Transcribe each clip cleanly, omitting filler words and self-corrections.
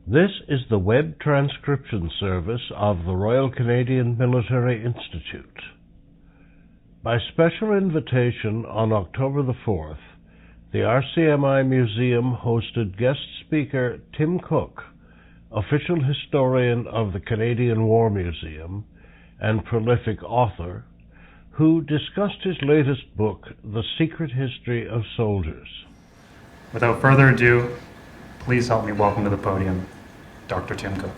This is the web transcription service of the Royal Canadian Military Institute. By special invitation on October the 4th, the RCMI Museum hosted guest speaker Tim Cook, official historian of the Canadian War Museum and prolific author, who discussed his latest book, The Secret History of Soldiers. Without further ado, please help me welcome to the podium Dr. Tim Cook.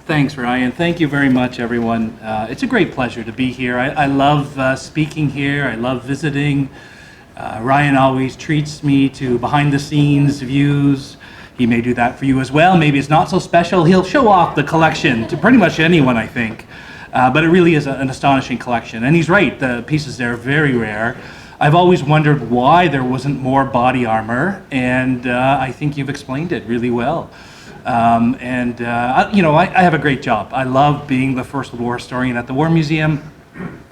Thanks, Ryan. Thank you very much, everyone. It's a great pleasure to be here. I love speaking here. I love visiting. Ryan always treats me to behind-the-scenes views. He may do that for you as well. Maybe it's not so special. He'll show off the collection to pretty much anyone, I think. But it really is an astonishing collection. And he's right, the pieces there are very rare. I've always wondered why there wasn't more body armor, and I think you've explained it really well. I have a great job. I love being the First World War historian at the War Museum.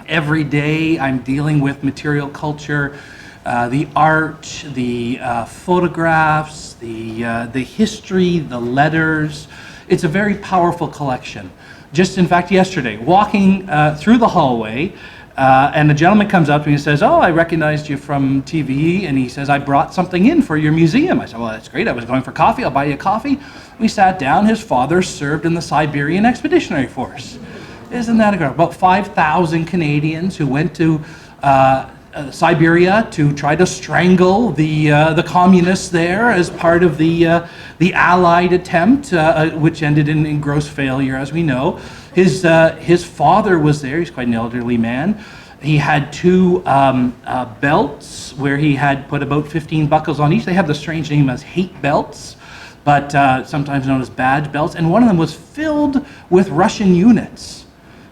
Every day I'm dealing with material culture, the art, the photographs, the history, the letters. It's a very powerful collection. Just in fact yesterday, walking through the hallway, and a gentleman comes up to me and says, "Oh, I recognized you from TV," and he says, "I brought something in for your museum." I said, "Well, that's great. I was going for coffee. I'll buy you a coffee." We sat down. His father served in the Siberian Expeditionary Force. Isn't that incredible? About 5,000 Canadians who went to Siberia to try to strangle the communists there as part of the Allied attempt, which ended in gross failure, as we know. His father was there. He's quite an elderly man. He had two belts where he had put about 15 buckles on each. They have the strange name as hate belts, but sometimes known as badge belts. And one of them was filled with Russian units.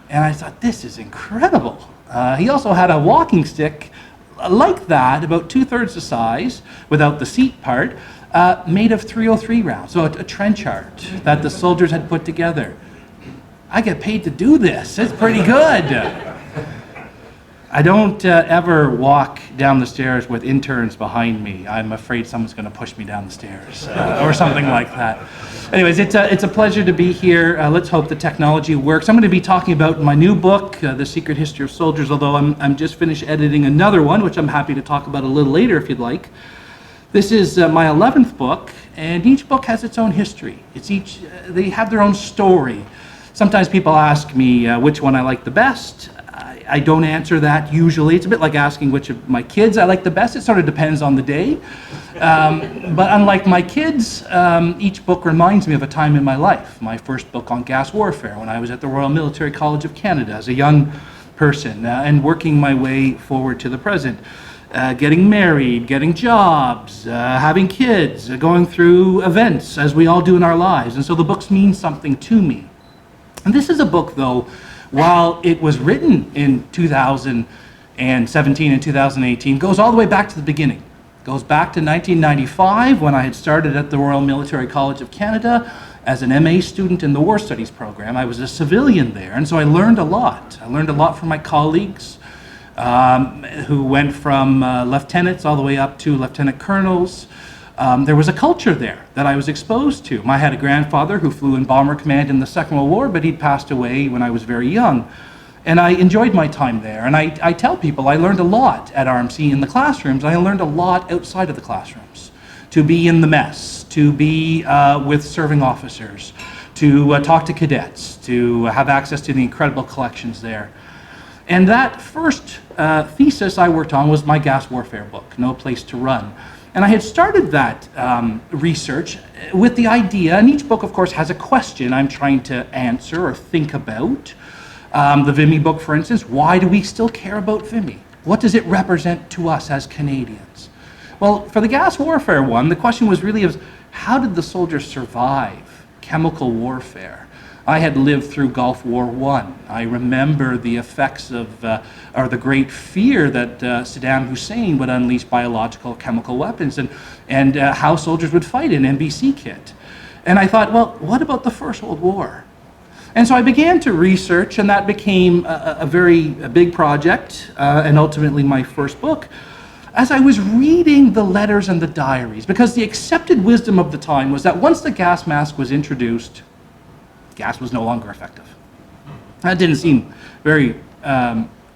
And I thought, this is incredible. He also had a walking stick like that, about 2/3 the size, without the seat part, made of .303 rounds, so a trench art that the soldiers had put together. I get paid to do this. It's pretty good. I don't ever walk down the stairs with interns behind me. I'm afraid someone's going to push me down the stairs or something like that. Anyways, it's a pleasure to be here. Let's hope the technology works. I'm going to be talking about my new book, The Secret History of Soldiers, although I'm just finished editing another one, which I'm happy to talk about a little later if you'd like. This is my 11th book, and each book has its own history. They have their own story. Sometimes people ask me which one I like the best. I don't answer that usually. It's a bit like asking which of my kids I like the best. It sort of depends on the day. But unlike my kids, each book reminds me of a time in my life. My first book on gas warfare, when I was at the Royal Military College of Canada as a young person and working my way forward to the present. Getting married, getting jobs, having kids, going through events as we all do in our lives. And so the books mean something to me. And this is a book, though, while it was written in 2017 and 2018, goes all the way back to the beginning. Goes back to 1995 when I had started at the Royal Military College of Canada as an MA student in the War Studies program. I was a civilian there, and so I learned a lot. I learned a lot from my colleagues who went from lieutenants all the way up to lieutenant colonels. There was a culture there that I was exposed to. I had a grandfather who flew in Bomber Command in the Second World War, but he'd passed away when I was very young. And I enjoyed my time there. And I tell people I learned a lot at RMC in the classrooms. I learned a lot outside of the classrooms. To be in the mess, to be with serving officers, to talk to cadets, to have access to the incredible collections there. And that first thesis I worked on was my gas warfare book, No Place to Run. And I had started that research with the idea, and each book, of course, has a question I'm trying to answer or think about. The Vimy book, for instance, why do we still care about Vimy? What does it represent to us as Canadians? Well, for the gas warfare one, the question was really how did the soldiers survive chemical warfare? I had lived through Gulf War I. I remember the effects of, or the great fear that Saddam Hussein would unleash biological chemical weapons and how soldiers would fight in NBC kit. And I thought, well, what about the First World War? And so I began to research, and that became a very big project, and ultimately my first book. As I was reading the letters and the diaries, because the accepted wisdom of the time was that once the gas mask was introduced, gas was no longer effective. That didn't seem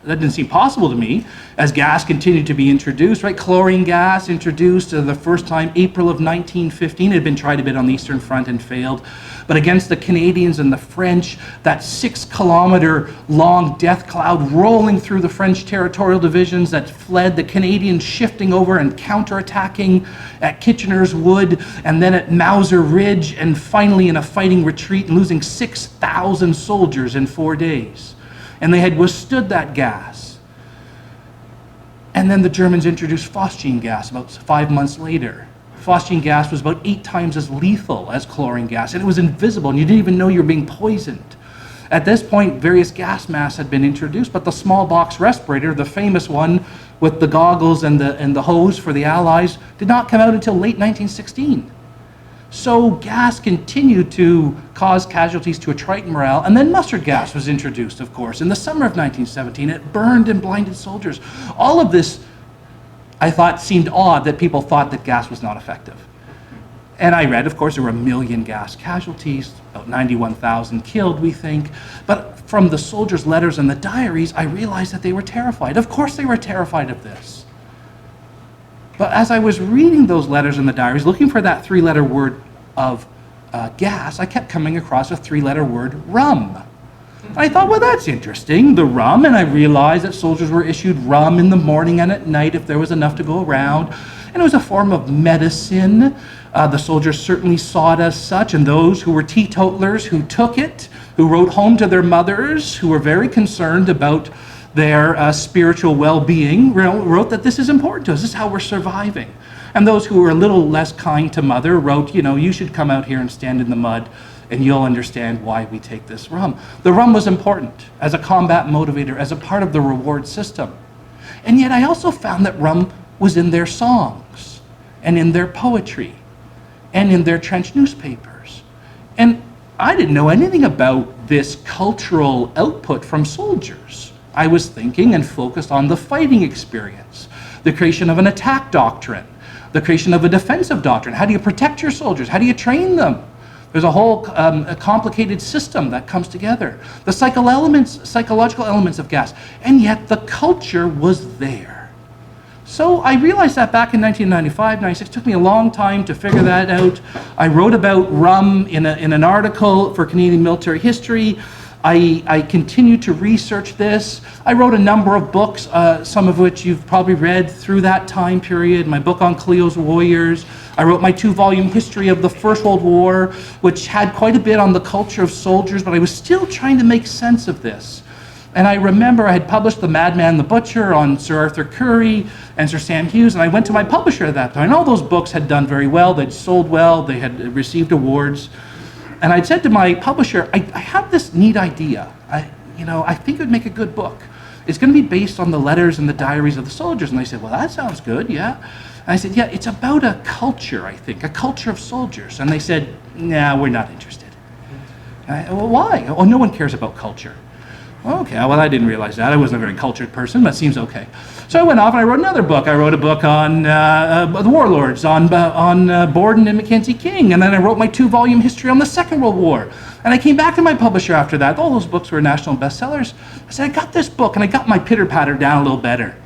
that didn't seem possible to me as gas continued to be introduced, right? Chlorine gas introduced the first time April of 1915. It had been tried a bit on the Eastern Front and failed. But against the Canadians and the French, that 6-kilometer long death cloud rolling through the French territorial divisions that fled, the Canadians shifting over and counterattacking at Kitchener's Wood, and then at Mauser Ridge, and finally in a fighting retreat and losing 6,000 soldiers in 4 days. And they had withstood that gas. And then the Germans introduced phosgene gas about 5 months later. Phosgene gas was about 8 times as lethal as chlorine gas, and it was invisible, and you didn't even know you were being poisoned. At this point, various gas masks had been introduced, but the smallpox respirator, the famous one with the goggles and the hose for the Allies, did not come out until late 1916. So gas continued to cause casualties to attrite morale, and then mustard gas was introduced, of course, in the summer of 1917. It burned and blinded soldiers. All of this, I thought, seemed odd that people thought that gas was not effective. And I read, of course, there were 1 million gas casualties, about 91,000 killed, we think. But from the soldiers' letters and the diaries, I realized that they were terrified. Of course they were terrified of this. But as I was reading those letters and the diaries, looking for that 3-letter word of gas, I kept coming across a 3-letter word, rum. I thought, well, that's interesting, the rum, and I realized that soldiers were issued rum in the morning and at night if there was enough to go around, and it was a form of medicine. The soldiers certainly saw it as such, and those who were teetotalers who took it, who wrote home to their mothers, who were very concerned about their spiritual well-being, wrote that this is important to us, this is how we're surviving. And those who were a little less kind to mother wrote, you should come out here and stand in the mud and you'll understand why we take this rum. The rum was important as a combat motivator, as a part of the reward system. And yet I also found that rum was in their songs and in their poetry and in their trench newspapers. And I didn't know anything about this cultural output from soldiers. I was thinking and focused on the fighting experience, the creation of an attack doctrine, the creation of a defensive doctrine. How do you protect your soldiers? How do you train them? There's a whole complicated system that comes together. The psychological elements of gas, and yet the culture was there. So I realized that back in 1995, 96. It took me a long time to figure that out. I wrote about rum in an article for Canadian Military History. I continued to research this. I wrote a number of books, some of which you've probably read through that time period. My book on Cleo's Warriors. I wrote my 2-volume history of the First World War, which had quite a bit on the culture of soldiers, but I was still trying to make sense of this. And I remember I had published The Madman, the Butcher on Sir Arthur Currie and Sir Sam Hughes, and I went to my publisher at that time. And all those books had done very well. They'd sold well. They had received awards. And I'd said to my publisher, I have this neat idea. I think it would make a good book. It's going to be based on the letters and the diaries of the soldiers. And they said, well, that sounds good, yeah. And I said, yeah, it's about a culture, I think, a culture of soldiers. And they said, nah, we're not interested. Well, why? Oh, no one cares about culture. Okay, well, I didn't realize that. I wasn't a very cultured person, but it seems okay. So I went off and I wrote another book. I wrote a book on the warlords, on Borden and Mackenzie King, and then I wrote my 2-volume history on the Second World War. And I came back to my publisher after that. All those books were national bestsellers. I said, I got this book, and I got my pitter-patter down a little better.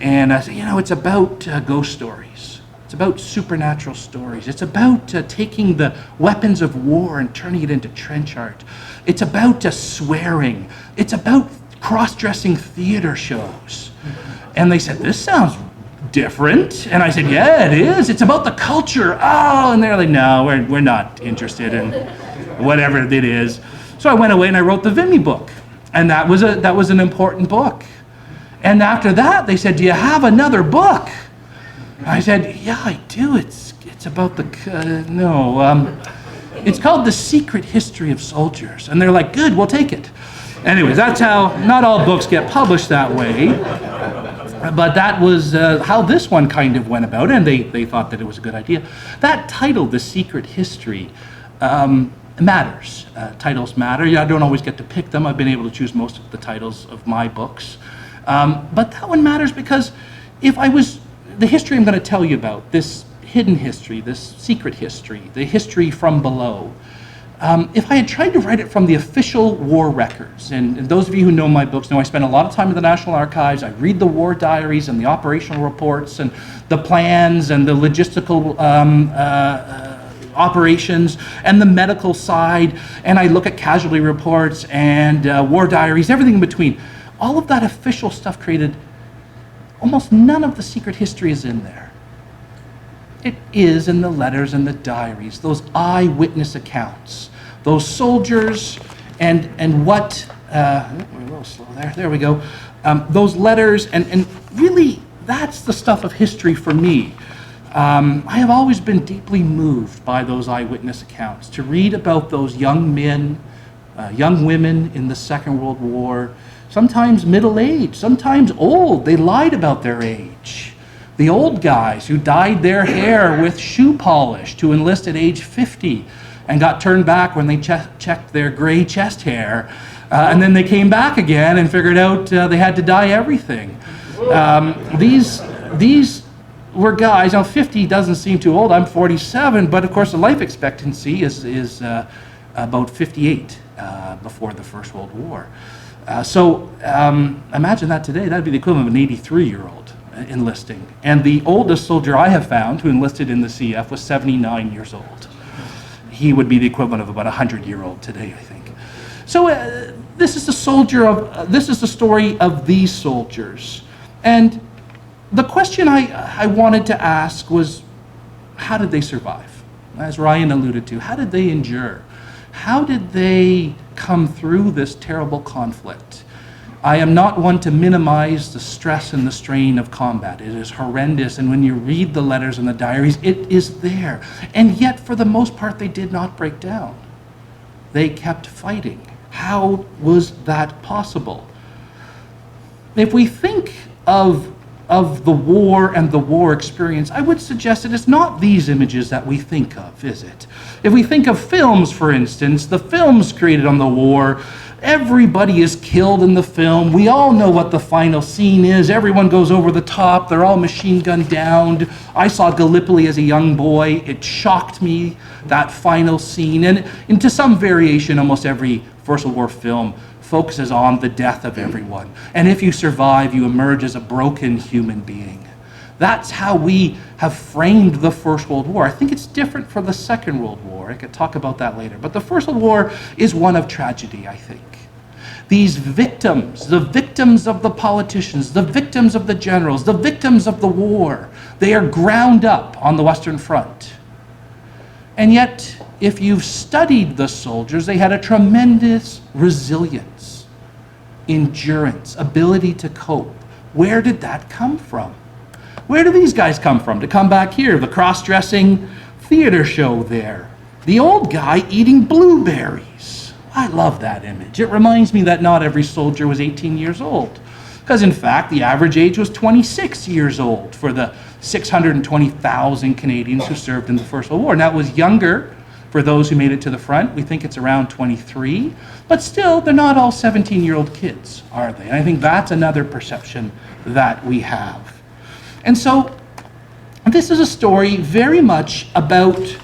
And I said, it's about ghost stories. It's about supernatural stories. It's about taking the weapons of war and turning it into trench art. It's about swearing. It's about cross-dressing theater shows. And they said, this sounds different. And I said, yeah, it is. It's about the culture. Oh, and they're like, no, we're not interested in whatever it is. So I went away and I wrote the Vimy book. And that was an important book. And after that, they said, do you have another book? I said, yeah, I do. It's about it's called The Secret History of Soldiers. And they're like, good, we'll take it. Anyways, that's how, not all books get published that way. But that was how this one kind of went about, and they thought that it was a good idea. That title, The Secret History, matters. Titles matter. I don't always get to pick them. I've been able to choose most of the titles of my books. But that one matters because the history I'm going to tell you about, this hidden history, this secret history, the history from below, if I had tried to write it from the official war records, and those of you who know my books know I spend a lot of time in the National Archives, I read the war diaries and the operational reports and the plans and the logistical operations and the medical side, and I look at casualty reports and war diaries, everything in between. All of that official stuff created, almost none of the secret history is in there. It is in the letters and the diaries, those eyewitness accounts, those soldiers and what, we're a little slow there we go, those letters, and really that's the stuff of history for me. I have always been deeply moved by those eyewitness accounts, to read about those young men, young women in the Second World War, sometimes middle-aged, sometimes old. They lied about their age. The old guys who dyed their hair with shoe polish to enlist at age 50 and got turned back when they checked their gray chest hair. And then they came back again and figured out they had to dye everything. These were guys, now 50 doesn't seem too old, I'm 47, but of course the life expectancy is about 58 before the First World War. So imagine that today, that'd be the equivalent of an 83-year-old enlisting. And the oldest soldier I have found who enlisted in the CF was 79 years old. He would be the equivalent of about a 100-year-old today, I think. So this is the story of these soldiers. And the question I wanted to ask was, how did they survive? As Ryan alluded to, how did they endure? How did they come through this terrible conflict? I am not one to minimize the stress and the strain of combat. It is horrendous, and when you read the letters and the diaries, it is there. And yet, for the most part, they did not break down. They kept fighting. How was that possible? If we think of the war and the war experience, I would suggest that it's not these images that we think of, is it? If we think of films, for instance, the films created on the war, everybody is killed in the film. We all know what the final scene is. Everyone goes over the top. They're all machine gunned down. I saw Gallipoli as a young boy. It shocked me, that final scene. And to some variation, almost every First World War film focuses on the death of everyone. And if you survive, you emerge as a broken human being. That's how we have framed the First World War. I think it's different for the Second World War. I could talk about that later. But the First World War is one of tragedy, I think. These victims, the victims of the politicians, the victims of the generals, the victims of the war, they are ground up on the Western Front. And yet, if you've studied the soldiers, they had a tremendous resilience, endurance, ability to cope. Where did that come from? Where do these guys come from? To come back here, the cross-dressing theater show there. The old guy eating blueberries. I love that image. It reminds me that not every soldier was 18 years old. Because in fact, the average age was 26 years old for the 620,000 Canadians who served in the First World War. Now it was younger for those who made it to the front. We think it's around 23. But still, they're not all 17-year-old kids, are they? And I think that's another perception that we have. And so this is a story very much about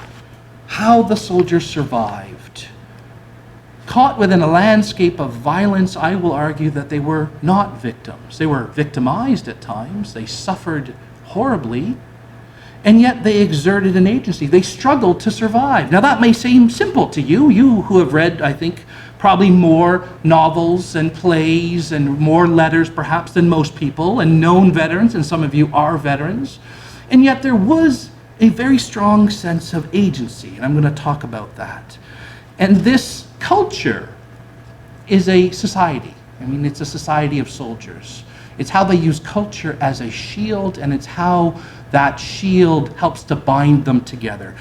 how the soldiers survived. Caught within a landscape of violence, I will argue that they were not victims. They were victimized at times. They suffered horribly, and yet they exerted an agency. They struggled to survive. Now that may seem simple to you, you who have read, I think, probably more novels and plays and more letters perhaps than most people, and known veterans, and some of you are veterans. And yet there was a very strong sense of agency, and I'm going to talk about that. And this culture is a society. I mean, it's a society of soldiers. It's how they use culture as a shield, and it's how that shield helps to bind them together.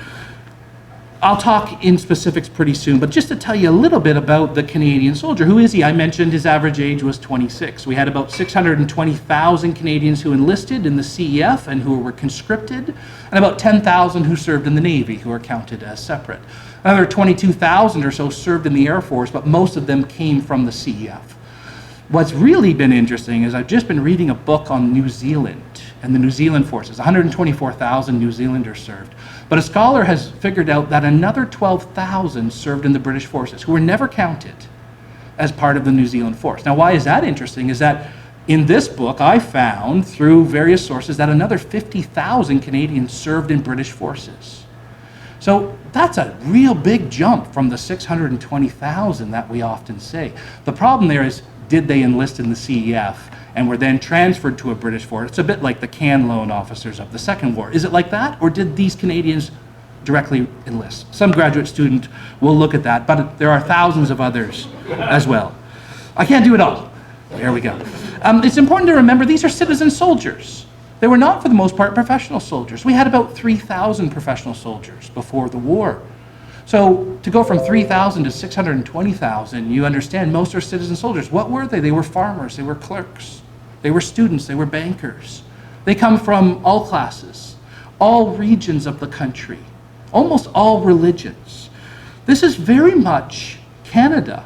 I'll talk in specifics pretty soon, but just to tell you a little bit about the Canadian soldier. Who is he? I mentioned his average age was 26. We had about 620,000 Canadians who enlisted in the CEF and who were conscripted, and about 10,000 who served in the Navy, who are counted as separate. Another 22,000 or so served in the Air Force, but most of them came from the CEF. What's really been interesting is I've just been reading a book on New Zealand and the New Zealand forces. 124,000 New Zealanders served. But a scholar has figured out that another 12,000 served in the British forces who were never counted as part of the New Zealand force. Now, why is that interesting is that in this book, I found through various sources that another 50,000 Canadians served in British forces. So that's a real big jump from the 620,000 that we often say. The problem there is, did they enlist in the CEF and were then transferred to a British force? It's a bit like the can loan officers of the Second War. Is it like that, or did these Canadians directly enlist? Some graduate student will look at that, but there are thousands of others as well. I can't do it all. There we go. It's important to remember these are citizen soldiers. They were not, for the most part, professional soldiers. We had about 3,000 professional soldiers before the war. So to go from 3,000 to 620,000, you understand most are citizen soldiers. What were they? They were farmers, they were clerks, they were students, they were bankers. They come from all classes, all regions of the country, almost all religions. This is very much Canada.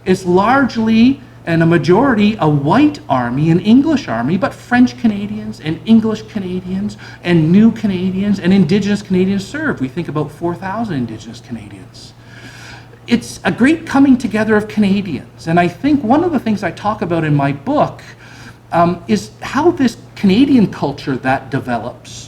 It's largely, and a majority, a white army, an English army, but French Canadians and English Canadians and new Canadians and Indigenous Canadians served. We think about 4,000 Indigenous Canadians. It's a great coming together of Canadians. And I think one of the things I talk about in my book is how this Canadian culture that develops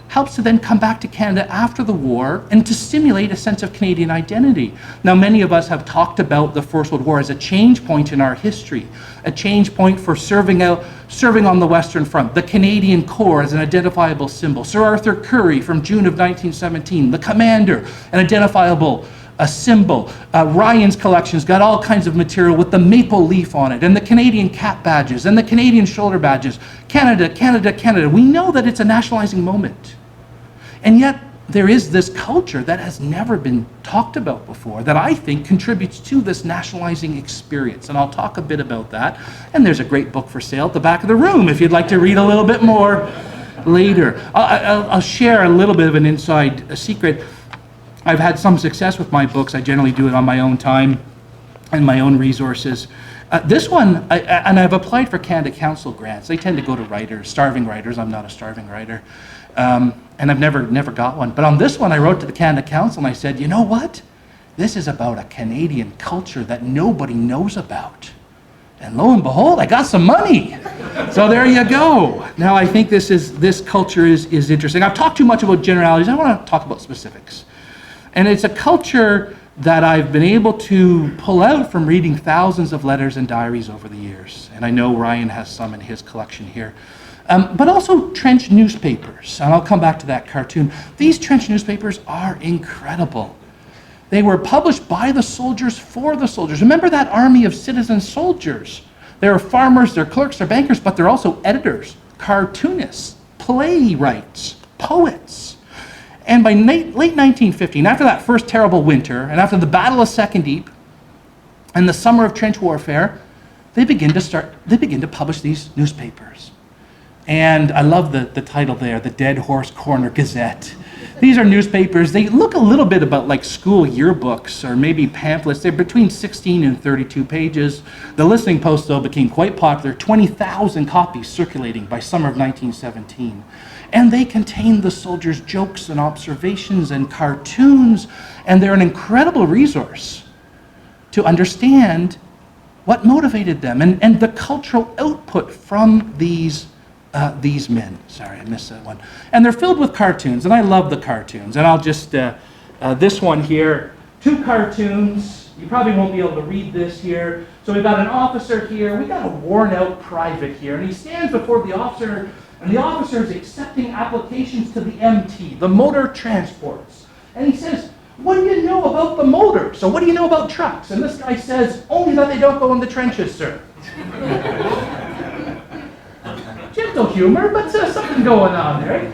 helps to then come back to Canada after the war and to stimulate a sense of Canadian identity. Now, many of us have talked about the First World War as a change point in our history, a change point for serving on the Western Front, the Canadian Corps as an identifiable symbol, Sir Arthur Currie from June of 1917, the commander, an identifiable symbol. Ryan's collection's got all kinds of material with the maple leaf on it, and the Canadian cap badges, and the Canadian shoulder badges. Canada, Canada, Canada. We know that it's a nationalizing moment. And yet, there is this culture that has never been talked about before that I think contributes to this nationalizing experience. And I'll talk a bit about that. And there's a great book for sale at the back of the room if you'd like to read a little bit more later. I'll share a little bit of an inside secret. I've had some success with my books. I generally do it on my own time and my own resources. This one, and I've applied for Canada Council grants. They tend to go to writers, starving writers. I'm not a starving writer. And I've never got one. But on this one, I wrote to the Canada Council and I said, you know what? This is about a Canadian culture that nobody knows about. And lo and behold, I got some money. So there you go. Now I think this culture is interesting. I've talked too much about generalities. I want to talk about specifics. And it's a culture that I've been able to pull out from reading thousands of letters and diaries over the years. And I know Ryan has some in his collection here. But also trench newspapers, and I'll come back to that cartoon. These trench newspapers are incredible. They were published by the soldiers for the soldiers. Remember that army of citizen soldiers. They're farmers, they're clerks, they're bankers, but they're also editors, cartoonists, playwrights, poets. And by late 1915, after that first terrible winter, and after the Battle of Second Deep, and the summer of trench warfare, they begin to publish these newspapers. And I love the title there, the Dead Horse Corner Gazette. These are newspapers. They look a little bit about like school yearbooks or maybe pamphlets. They're between 16 and 32 pages. The Listening Post, though, became quite popular. 20,000 copies circulating by summer of 1917. And they contain the soldiers' jokes and observations and cartoons. And they're an incredible resource to understand what motivated them and the cultural output from these men. Sorry, I missed that one. And they're filled with cartoons, and I love the cartoons. And I'll just, this one here, 2 cartoons. You probably won't be able to read this here. So we've got an officer here. We've got a worn-out private here. And he stands before the officer, and the officer is accepting applications to the MT, the motor transports. And he says, what do you know about the motor? So what do you know about trucks? And this guy says, only that they don't go in the trenches, sir. Gentle humor, but something going on there.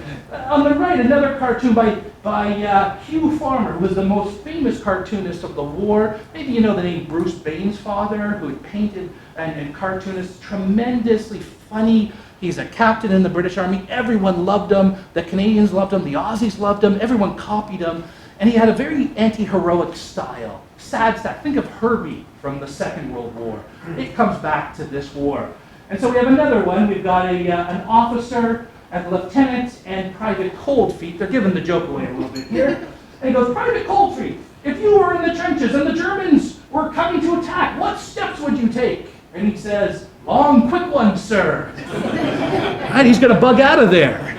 On the right, another cartoon by by Hugh Farmer, who was the most famous cartoonist of the war. Maybe you know the name Bruce Bain's father, who had painted and cartoonist, tremendously funny. He's a captain in the British Army. Everyone loved him. The Canadians loved him. The Aussies loved him. Everyone copied him. And he had a very anti-heroic style. Sad stuff. Think of Herbie from the Second World War. It comes back to this war. And so we have another one. We've got an officer, a lieutenant, and Private Coldfeet. They're giving the joke away a little bit here. And he goes, Private Coldfeet, if you were in the trenches and the Germans were coming to attack, what steps would you take? And he says, long, quick ones, sir. And he's going to bug out of there.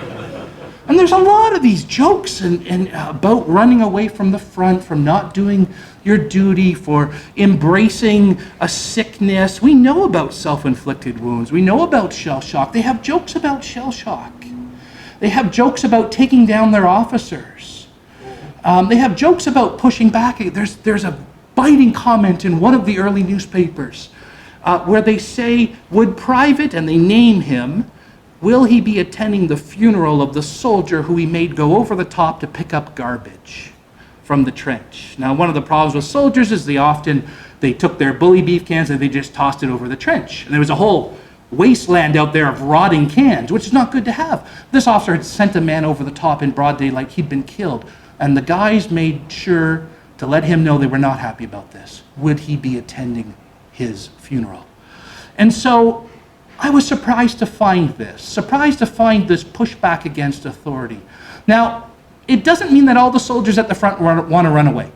And there's a lot of these jokes and about running away from the front, from not doing your duty, for embracing a sickness. We know about self-inflicted wounds. We know about shell shock. They have jokes about shell shock. They have jokes about taking down their officers. They have jokes about pushing back. There's a biting comment in one of the early newspapers where they say, would Private, and they name him, will he be attending the funeral of the soldier who he made go over the top to pick up garbage from the trench? Now, one of the problems with soldiers is they took their bully beef cans and they just tossed it over the trench. And there was a whole wasteland out there of rotting cans, which is not good to have. This officer had sent a man over the top in broad daylight. He'd been killed. And the guys made sure to let him know they were not happy about this. Would he be attending his funeral? And so I was surprised to find this pushback against authority. Now, it doesn't mean that all the soldiers at the front want to run away.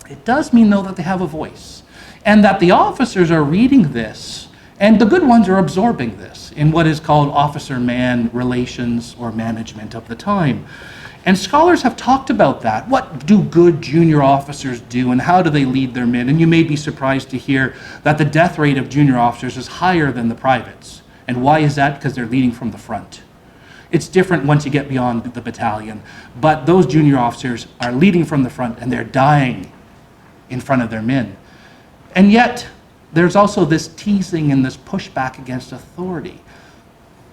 It does mean, though, that they have a voice, and that the officers are reading this, and the good ones are absorbing this in what is called officer-man relations or management of the time. And scholars have talked about that. What do good junior officers do, and how do they lead their men? And you may be surprised to hear that the death rate of junior officers is higher than the privates. And why is that? Because they're leading from the front. It's different once you get beyond the battalion. But those junior officers are leading from the front, and they're dying in front of their men. And yet, there's also this teasing and this pushback against authority.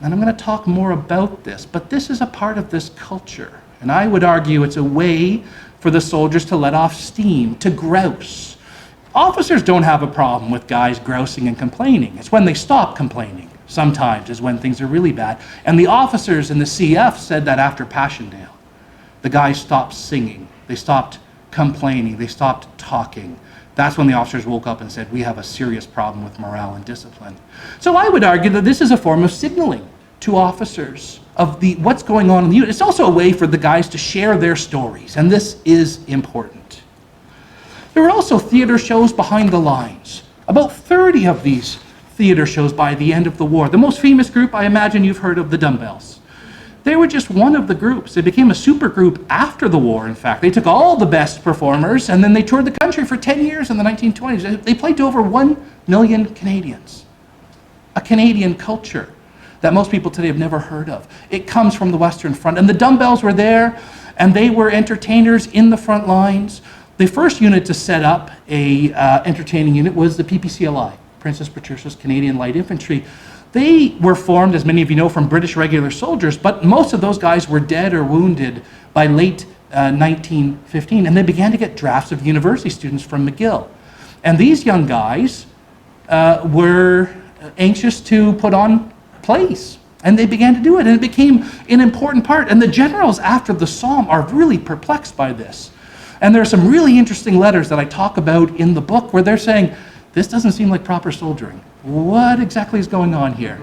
And I'm going to talk more about this, but this is a part of this culture. And I would argue it's a way for the soldiers to let off steam, to grouse. Officers don't have a problem with guys grousing and complaining. It's when they stop complaining, sometimes, is when things are really bad. And the officers in the CF said that after Passchendaele. The guys stopped singing. They stopped complaining. They stopped talking. That's when the officers woke up and said, we have a serious problem with morale and discipline. So I would argue that this is a form of signaling to officers of what's going on in the unit. It's also a way for the guys to share their stories, and this is important. There were also theater shows behind the lines. About 30 of these theater shows by the end of the war. The most famous group, I imagine you've heard of, the Dumbbells. They were just one of the groups. They became a super group after the war, in fact. They took all the best performers, and then they toured the country for 10 years in the 1920s. They played to over 1 million Canadians. A Canadian culture that most people today have never heard of. It comes from the Western Front. And the Dumbbells were there, and they were entertainers in the front lines. The first unit to set up a entertaining unit was the PPCLI, Princess Patricia's Canadian Light Infantry. They were formed, as many of you know, from British regular soldiers, but most of those guys were dead or wounded by late 1915, and they began to get drafts of university students from McGill. And these young guys were anxious to put on plays, and they began to do it, and it became an important part. And the generals after the Somme are really perplexed by this. And there are some really interesting letters that I talk about in the book where they're saying, this doesn't seem like proper soldiering. What exactly is going on here?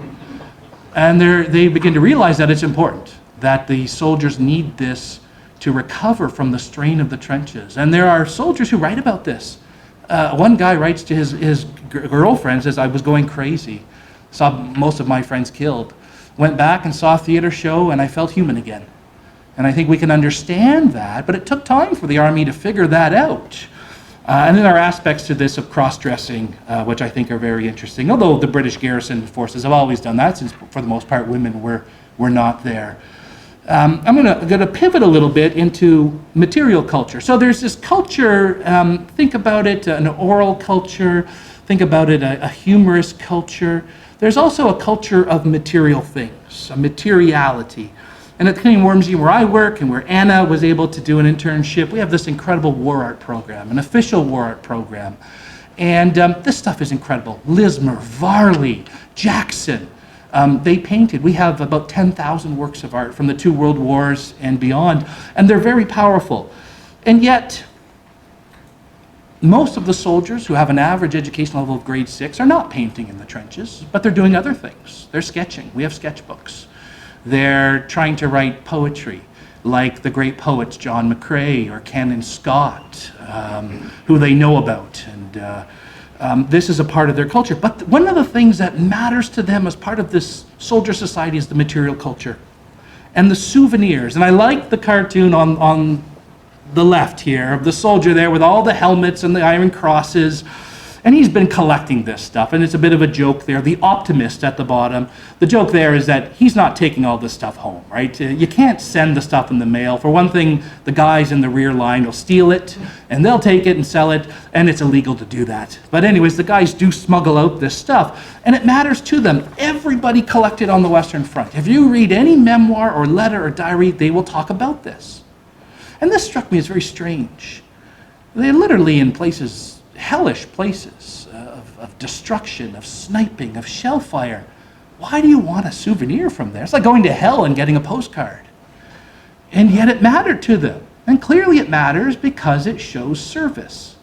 And they begin to realize that it's important, that the soldiers need this to recover from the strain of the trenches. And there are soldiers who write about this. One guy writes to his girlfriend, says, I was going crazy. Saw most of my friends killed. Went back and saw a theater show, and I felt human again. And I think we can understand that, but it took time for the Army to figure that out. And then there are aspects to this of cross-dressing, which I think are very interesting, although the British garrison forces have always done that, since for the most part women were not there. I'm going to pivot a little bit into material culture. So there's this culture, think about it, an oral culture, think about it, a humorous culture. There's also a culture of material things, a materiality. And at the Canadian War Museum where I work and where Anna was able to do an internship, we have this incredible war art program, an official war art program. And this stuff is incredible. Lismer, Varley, Jackson, they painted. We have about 10,000 works of art from the 2 world wars and beyond, and they're very powerful. And yet, most of the soldiers who have an average education level of grade 6 are not painting in the trenches, but they're doing other things. They're sketching. We have sketchbooks. They're trying to write poetry, like the great poets John McCrae or Canon Scott, who they know about. And this is a part of their culture. But one of the things that matters to them as part of this soldier society is the material culture and the souvenirs. And I like the cartoon on the left here of the soldier there with all the helmets and the iron crosses. And he's been collecting this stuff, and it's a bit of a joke there. The optimist at the bottom, the joke there is that he's not taking all this stuff home, right? You can't send the stuff in the mail. For one thing, the guys in the rear line will steal it, and they'll take it and sell it, and it's illegal to do that. But anyways, the guys do smuggle out this stuff, and it matters to them. Everybody collected on the Western Front. If you read any memoir or letter or diary, they will talk about this. And this struck me as very strange. They're literally in places, hellish places of destruction, of sniping, of shell fire. Why do you want a souvenir from there? It's like going to hell and getting a postcard. And yet it mattered to them. And clearly it matters because it shows service.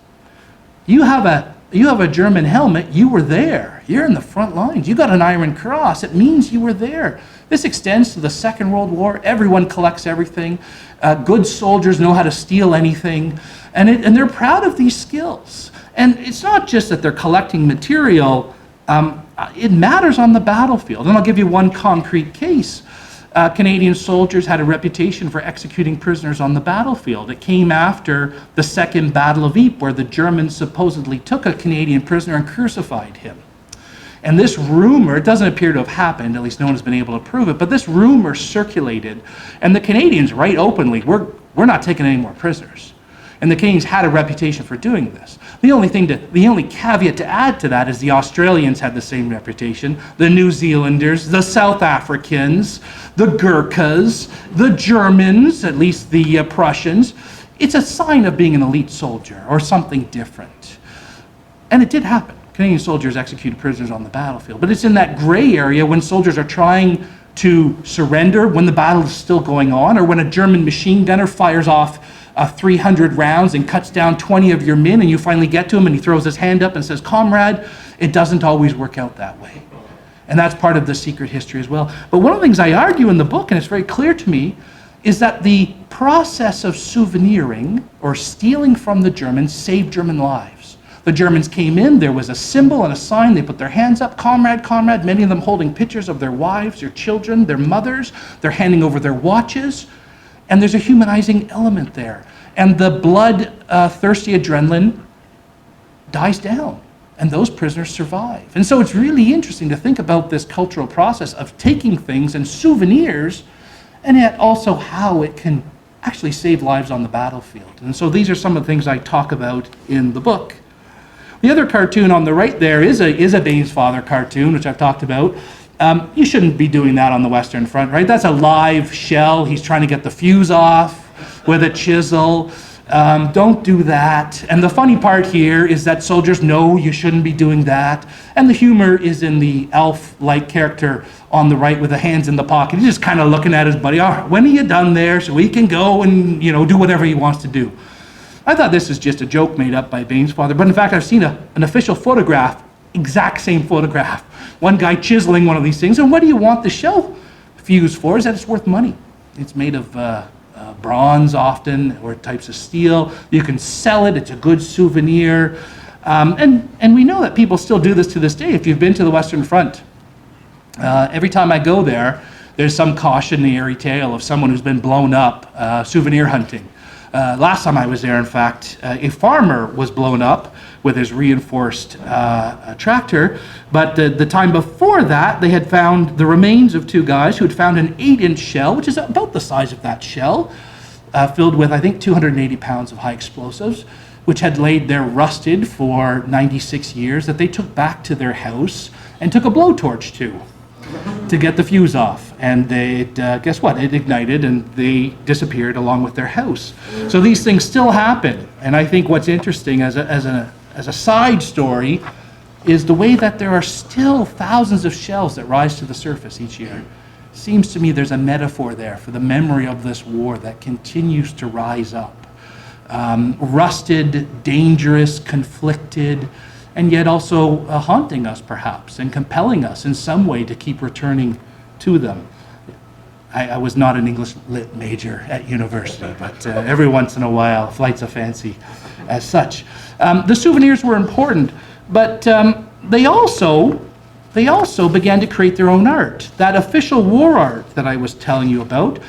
You have a German helmet, you were there. You're in the front lines. You got an Iron Cross, it means you were there. This extends to the Second World War. Everyone collects everything. Good soldiers know how to steal anything. And they're proud of these skills. And it's not just that they're collecting material, it matters on the battlefield. And I'll give you one concrete case. Canadian soldiers had a reputation for executing prisoners on the battlefield. It came after the Second Battle of Ypres, where the Germans supposedly took a Canadian prisoner and crucified him. And this rumor, it doesn't appear to have happened, at least no one has been able to prove it, but this rumor circulated, and the Canadians right openly, we're not taking any more prisoners. And the Canadians had a reputation for doing this. The only caveat to add to that is the Australians had the same reputation, the New Zealanders, the South Africans, the Gurkhas, the Germans, at least the Prussians. It's a sign of being an elite soldier or something different. And it did happen. Canadian soldiers executed prisoners on the battlefield. But it's in that gray area when soldiers are trying to surrender, when the battle is still going on, or when a German machine gunner fires off 300 rounds and cuts down 20 of your men, and you finally get to him and he throws his hand up and says, "Comrade," it doesn't always work out that way. And that's part of the secret history as well. But one of the things I argue in the book, and it's very clear to me, is that the process of souveniring or stealing from the Germans saved German lives. The Germans came in, there was a symbol and a sign, they put their hands up, "Comrade, comrade," many of them holding pictures of their wives, their children, their mothers, they're handing over their watches, and there's a humanizing element there. And the blood-thirsty adrenaline dies down, and those prisoners survive. And so it's really interesting to think about this cultural process of taking things and souvenirs, and yet also how it can actually save lives on the battlefield. And so these are some of the things I talk about in the book. The other cartoon on the right there is a Bane's Father cartoon, which I've talked about. You shouldn't be doing that on the Western Front, right? That's a live shell. He's trying to get the fuse off with a chisel. Don't do that. And the funny part here is that soldiers know you shouldn't be doing that. And the humor is in the elf-like character on the right with the hands in the pocket. He's just kind of looking at his buddy. "Oh, when are you done there so we can go and do whatever he wants to do?" I thought this is just a joke made up by Bane's father, but in fact I've seen an official photograph, exact same photograph. One guy chiseling one of these things, and what do you want the shell fuse for? Is that it's worth money. It's made of bronze often, or types of steel. You can sell it, it's a good souvenir. And we know that people still do this to this day. If you've been to the Western Front, every time I go there, there's some cautionary tale of someone who's been blown up souvenir hunting. Last time I was there, in fact, a farmer was blown up with his reinforced tractor, but the time before that, they had found the remains of 2 guys who had found an 8-inch shell, which is about the size of that shell, filled with, I think, 280 pounds of high explosives, which had laid there rusted for 96 years, that they took back to their house and took a blowtorch to get the fuse off. And guess what? It ignited and they disappeared along with their house. So these things still happen. And I think what's interesting as a side story is the way that there are still thousands of shells that rise to the surface each year. Seems to me there's a metaphor there for the memory of this war that continues to rise up. Rusted, dangerous, conflicted, and yet also haunting us perhaps and compelling us in some way to keep returning to them. I was not an English lit major at university, but every once in a while, flights of fancy as such. The souvenirs were important, but they also began to create their own art. That official war art that I was telling you about,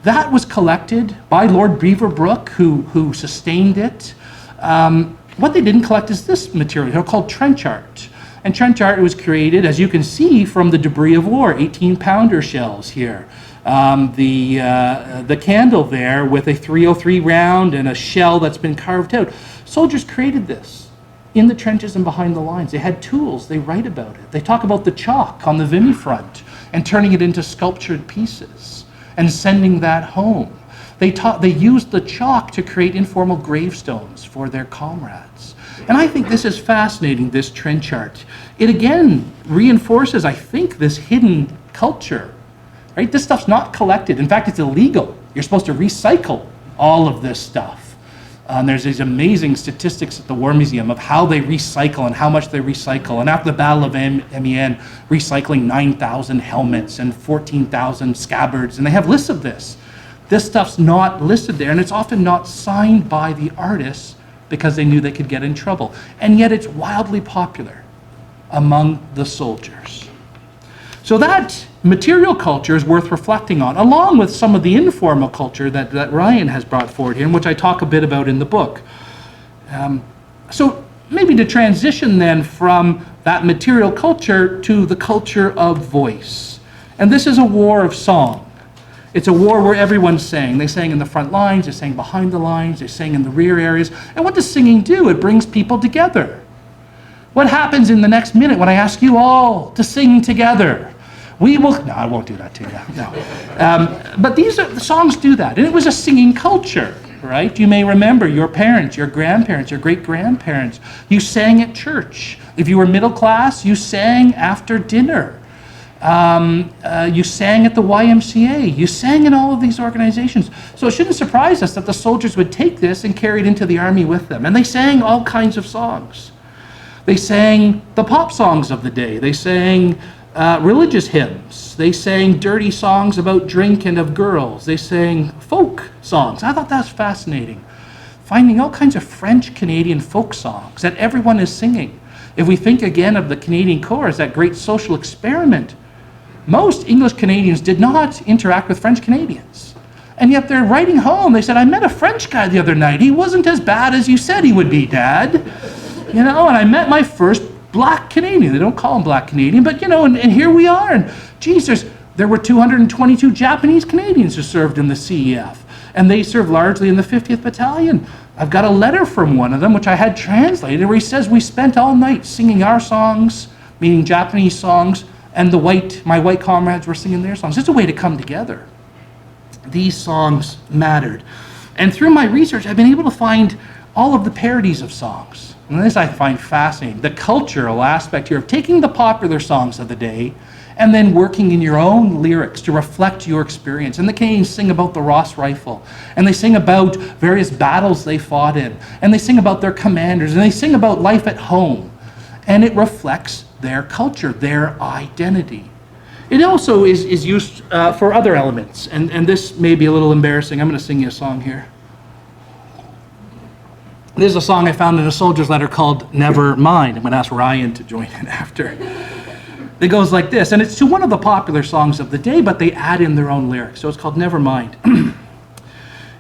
that was collected by Lord Beaverbrook, who sustained it. What they didn't collect is this material called trench art. And trench art was created, as you can see, from the debris of war, 18-pounder shells here. The candle there with a .303 round and a shell that's been carved out. Soldiers created this in the trenches and behind the lines. They had tools. They write about it. They talk about the chalk on the Vimy front and turning it into sculptured pieces and sending that home. They used the chalk to create informal gravestones for their comrades. And I think this is fascinating, this trench art. It again reinforces, I think, this hidden culture. Right? This stuff's not collected. In fact, it's illegal. You're supposed to recycle all of this stuff. There's these amazing statistics at the War Museum of how they recycle and how much they recycle. And after the Battle of Amiens, recycling 9,000 helmets and 14,000 scabbards. And they have lists of this. This stuff's not listed there, and it's often not signed by the artists because they knew they could get in trouble. And yet it's wildly popular among the soldiers. So that material culture is worth reflecting on, along with some of the informal culture that Ryan has brought forward here, and which I talk a bit about in the book. So maybe to transition then from that material culture to the culture of voice. And this is a war of song. It's a war where everyone sang. They sang in the front lines, they sang behind the lines, they sang in the rear areas. And what does singing do? It brings people together. What happens in the next minute when I ask you all to sing together? No, I won't do that to you. No. But the songs do that. And it was a singing culture, right? You may remember your parents, your grandparents, your great-grandparents. You sang at church. If you were middle class, you sang after dinner. You sang at the YMCA. You sang in all of these organizations. So it shouldn't surprise us that the soldiers would take this and carry it into the army with them. And they sang all kinds of songs. They sang the pop songs of the day. They sang religious hymns. They sang dirty songs about drink and of girls. They sang folk songs. I thought that was fascinating. Finding all kinds of French Canadian folk songs that everyone is singing. If we think again of the Canadian Corps as that great social experiment, most English Canadians did not interact with French Canadians. And yet they're writing home. They said, I met a French guy the other night. He wasn't as bad as you said he would be, Dad. You know, and I met my first Black Canadian. They don't call him Black Canadian, but you know, and here we are. And geez, there were 222 Japanese Canadians who served in the CEF, and they served largely in the 50th Battalion. I've got a letter from one of them, which I had translated, where he says, we spent all night singing our songs, meaning Japanese songs, and my white comrades were singing their songs. It's a way to come together. These songs mattered. And through my research, I've been able to find all of the parodies of songs. And this I find fascinating. The cultural aspect here of taking the popular songs of the day and then working in your own lyrics to reflect your experience. And the Canadians sing about the Ross Rifle, and they sing about various battles they fought in, and they sing about their commanders, and they sing about life at home. And it reflects their culture, their identity. It also is used for other elements, and this may be a little embarrassing. I'm going to sing you a song here. This is a song I found in a soldier's letter called Never Mind. I'm going to ask Ryan to join in after. It goes like this, and it's to one of the popular songs of the day, but they add in their own lyrics. So it's called Never Mind.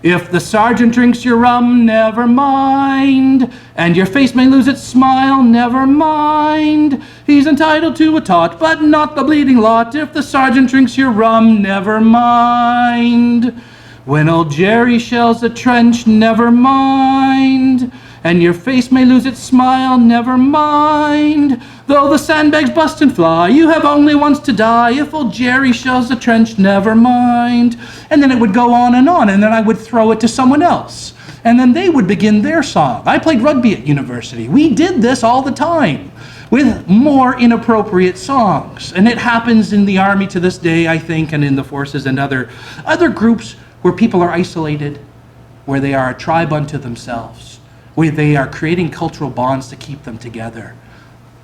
If the sergeant drinks your rum, never mind. And your face may lose its smile, never mind. He's entitled to a tot, but not the bleeding lot. If the sergeant drinks your rum, never mind. When old Jerry shells the trench, never mind. And your face may lose its smile, never mind. Though the sandbags bust and fly, you have only once to die. If old Jerry shells the trench, never mind. And then it would go on, and then I would throw it to someone else. And then they would begin their song. I played rugby at university. We did this all the time with more inappropriate songs. And it happens in the army to this day, I think, and in the forces and other groups where people are isolated, where they are a tribe unto themselves, where they are creating cultural bonds to keep them together.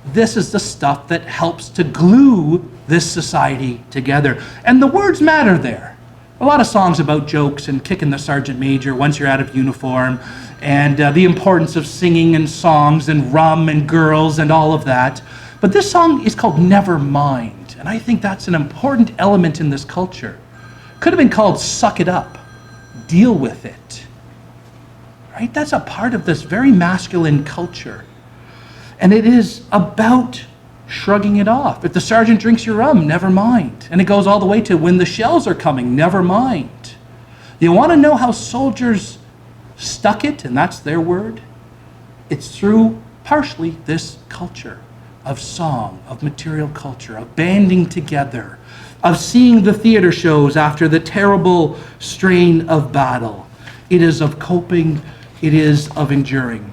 This is the stuff that helps to glue this society together. And the words matter there. A lot of songs about jokes and kicking the sergeant major once you're out of uniform, and the importance of singing and songs and rum and girls and all of that. But this song is called Never Mind, and I think that's an important element in this culture. Could have been called Suck It Up, Deal With It. Right? That's a part of this very masculine culture. And it is about shrugging it off. If the sergeant drinks your rum, never mind. And it goes all the way to when the shells are coming, never mind. You want to know how soldiers stuck it, and that's their word? It's through partially this culture of song, of material culture, of banding together, of seeing the theater shows after the terrible strain of battle. It is of coping, it is of enduring.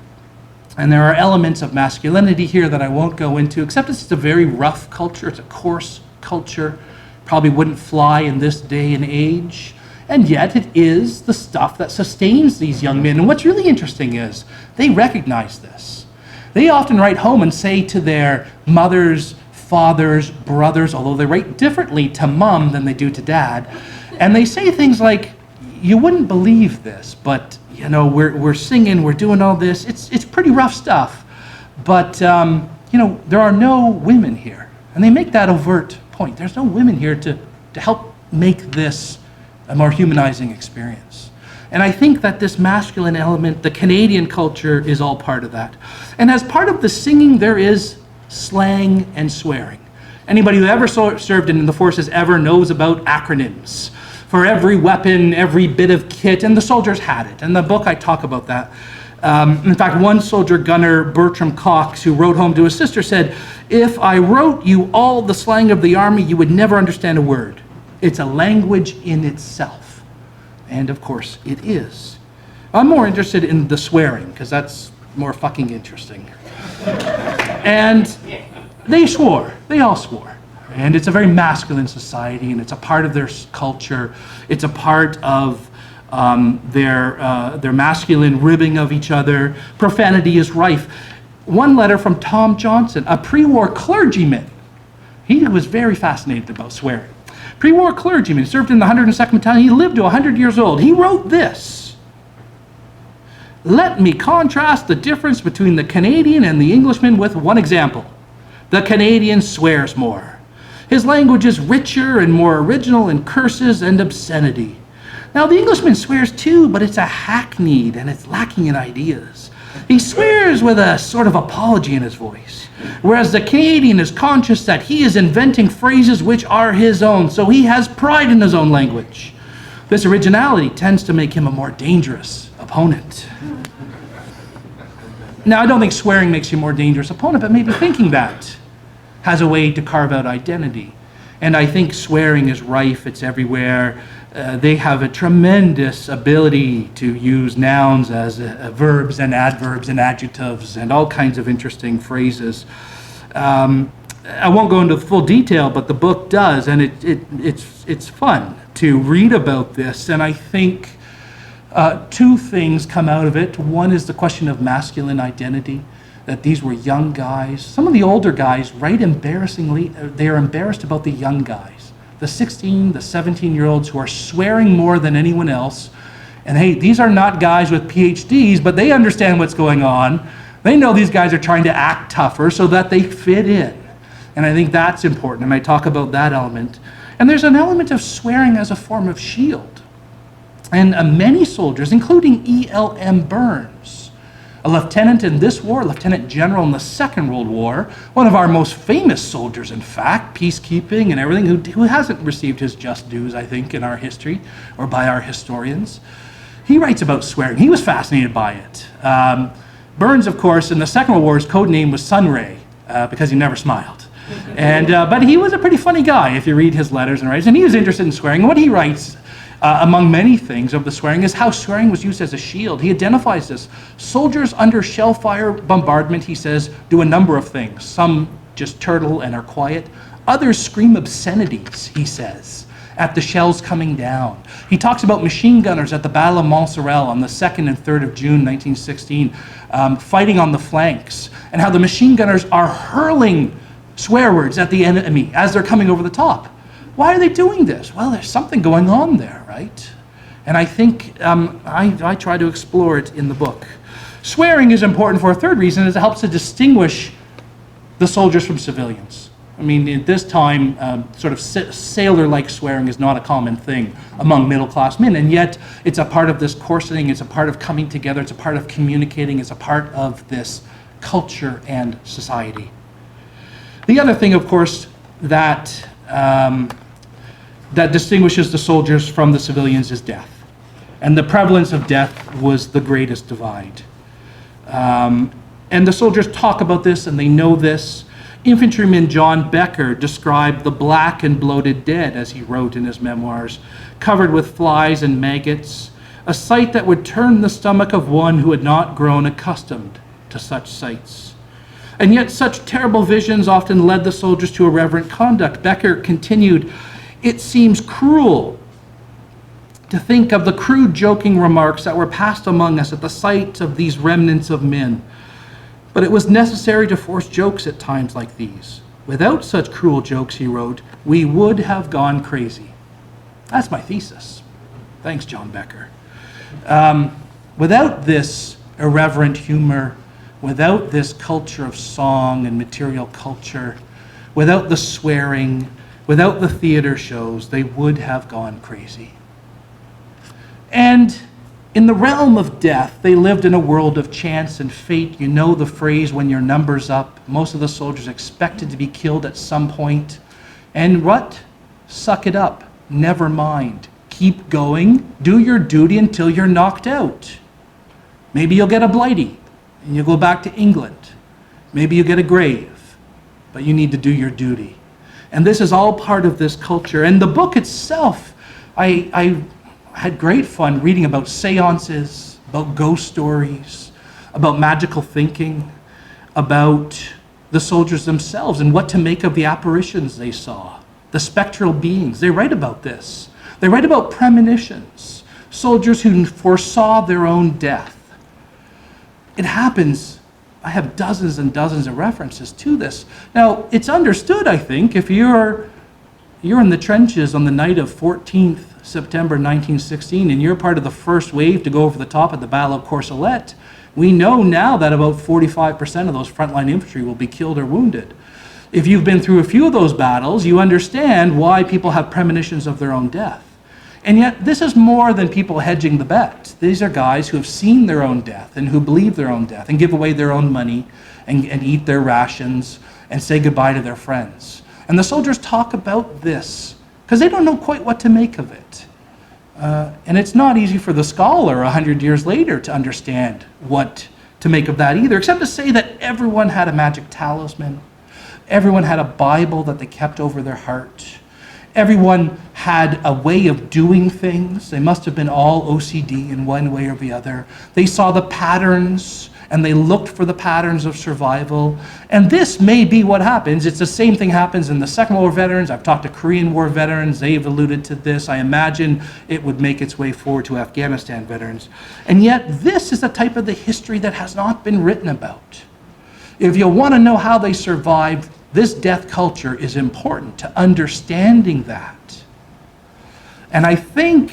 And there are elements of masculinity here that I won't go into, except it's a very rough culture, it's a coarse culture, probably wouldn't fly in this day and age. And yet it is the stuff that sustains these young men. And what's really interesting is they recognize this. They often write home and say to their mothers, fathers, brothers, although they write differently to mom than they do to dad, and they say things like, you wouldn't believe this, but you know, we're singing, we're doing all this. It's pretty rough stuff, but you know, there are no women here, and they make that overt point. There's no women here to help make this a more humanizing experience. And I think that this masculine element, the Canadian culture, is all part of that. And as part of the singing, there is slang and swearing. Anybody who ever served in the forces ever knows about acronyms. For every weapon, every bit of kit, and the soldiers had it. In the book, I talk about that. In fact, one soldier gunner, Bertram Cox, who wrote home to his sister, said, "If I wrote you all the slang of the army, you would never understand a word. It's a language in itself." And of course, it is. I'm more interested in the swearing, because that's more fucking interesting. And they swore. They all swore. And it's a very masculine society, and it's a part of their culture. It's a part of their masculine ribbing of each other. Profanity is rife. One letter from Tom Johnson, a pre-war clergyman. He was very fascinated about swearing. Pre-war clergyman, served in the 102nd Battalion. He lived to 100 years old. He wrote this: "Let me contrast the difference between the Canadian and the Englishman with one example. The Canadian swears more. His language is richer and more original in curses and obscenity. Now the Englishman swears too, but it's a hackneyed and it's lacking in ideas. He swears with a sort of apology in his voice, whereas the Canadian is conscious that he is inventing phrases which are his own, so he has pride in his own language. This originality tends to make him a more dangerous opponent." Now, I don't think swearing makes you a more dangerous opponent, but maybe thinking that has a way to carve out identity. And I think swearing is rife, it's everywhere. They have a tremendous ability to use nouns as verbs and adverbs and adjectives and all kinds of interesting phrases. I won't go into full detail, but the book does, and it's fun to read about this. And I think two things come out of it. One is the question of masculine identity, that these were young guys. Some of the older guys, right embarrassingly, they are embarrassed about the young guys. The 16, the 17-year-olds who are swearing more than anyone else. And hey, these are not guys with PhDs, but they understand what's going on. They know these guys are trying to act tougher so that they fit in. And I think that's important, and I talk about that element. And there's an element of swearing as a form of shield. And many soldiers, including E.L.M. Burns, a lieutenant in this war, lieutenant general in the Second World War, one of our most famous soldiers, in fact, peacekeeping and everything, who hasn't received his just dues, I think, in our history or by our historians. He writes about swearing. He was fascinated by it. Burns, of course, in the Second World War, his code name was Sunray, because he never smiled. But he was a pretty funny guy if you read his letters and writings, and he was interested in swearing. And what he writes, among many things of the swearing, is how swearing was used as a shield. He identifies this. Soldiers under shell fire bombardment, he says, do a number of things. Some just turtle and are quiet. Others scream obscenities, he says, at the shells coming down. He talks about machine gunners at the Battle of Montserrat on the 2nd and 3rd of June 1916, fighting on the flanks, and how the machine gunners are hurling swear words at the enemy as they're coming over the top. Why are they doing this? Well, there's something going on there, right? And I think I try to explore it in the book. Swearing is important for a third reason, is it helps to distinguish the soldiers from civilians. I mean, at this time, sort of sailor-like swearing is not a common thing among middle-class men, and yet it's a part of this corseting, it's a part of coming together, it's a part of communicating, it's a part of this culture and society. The other thing, of course, that distinguishes the soldiers from the civilians is death. And the prevalence of death was the greatest divide. And the soldiers talk about this, and they know this. Infantryman John Becker described the black and bloated dead, as he wrote in his memoirs, covered with flies and maggots, a sight that would turn the stomach of one who had not grown accustomed to such sights. And yet such terrible visions often led the soldiers to irreverent conduct. Becker continued, "It seems cruel to think of the crude joking remarks that were passed among us at the sight of these remnants of men. But it was necessary to force jokes at times like these. Without such cruel jokes," he wrote, "we would have gone crazy." That's my thesis. Thanks, John Becker. Without this irreverent humor, without this culture of song and material culture, without the swearing, without the theater shows, they would have gone crazy. And in the realm of death, they lived in a world of chance and fate. You know the phrase, when your number's up. Most of the soldiers expected to be killed at some point. And what? Suck it up. Never mind. Keep going. Do your duty until you're knocked out. Maybe you'll get a blighty and you'll go back to England. Maybe you'll get a grave, but you need to do your duty. And this is all part of this culture. And the book itself, I had great fun reading about seances, about ghost stories, about magical thinking, about the soldiers themselves and what to make of the apparitions they saw, the spectral beings. They write about this. They write about premonitions, soldiers who foresaw their own death. It happens. I have dozens and dozens of references to this. Now, it's understood, I think, if you're in the trenches on the night of 14th September 1916, and you're part of the first wave to go over the top at the Battle of Courcelette, we know now that about 45% of those frontline infantry will be killed or wounded. If you've been through a few of those battles, you understand why people have premonitions of their own death. And yet, this is more than people hedging the bet. These are guys who have seen their own death and who believe their own death and give away their own money and eat their rations and say goodbye to their friends. And the soldiers talk about this because they don't know quite what to make of it. And it's not easy for the scholar 100 years later to understand what to make of that either, except to say that everyone had a magic talisman. Everyone had a Bible that they kept over their heart. Everyone had a way of doing things. They must have been all OCD in one way or the other. They saw the patterns and they looked for the patterns of survival. And this may be what happens. It's the same thing happens in the Second World War veterans. I've talked to Korean War veterans. They've alluded to this. I imagine it would make its way forward to Afghanistan veterans. And yet this is the type of the history that has not been written about. If you want to know how they survived, this death culture is important to understanding that. And I think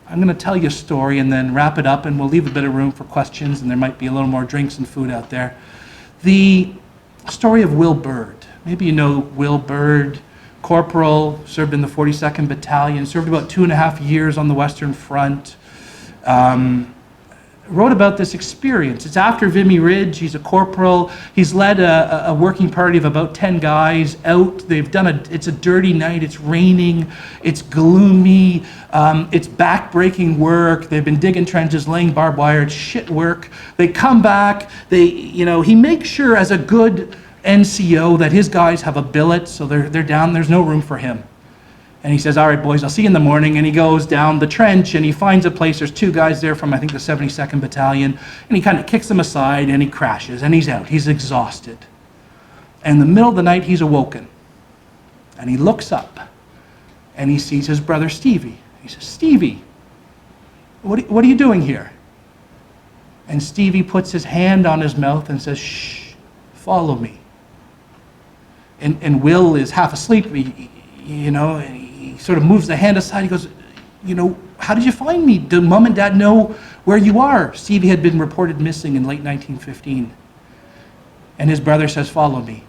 I'm going to tell you a story and then wrap it up, and we'll leave a bit of room for questions, and there might be a little more drinks and food out there. The story of Will Byrd. Maybe you know Will Byrd, corporal, served in the 42nd Battalion, served about 2.5 years on the Western Front. wrote about this experience. It's after Vimy Ridge. He's a corporal. He's led a working party of about 10 guys out. They've done it's a dirty night. It's raining. It's gloomy. It's back-breaking work. They've been digging trenches, laying barbed wire. It's shit work. They come back. He makes sure as a good NCO that his guys have a billet, so they're down. There's no room for him. And he says, all right, boys, I'll see you in the morning. And he goes down the trench and he finds a place. There's 2 guys there from, I think, the 72nd Battalion. And he kind of kicks them aside and he crashes and he's out. He's exhausted. And in the middle of the night, he's awoken. And he looks up and he sees his brother Stevie. He says, Stevie, what are you doing here? And Stevie puts his hand on his mouth and says, shh, follow me. And Will is half asleep, he sort of moves the hand aside. He goes, how did you find me? Do Mom and Dad know where you are? Stevie had been reported missing in late 1915. And his brother says, follow me.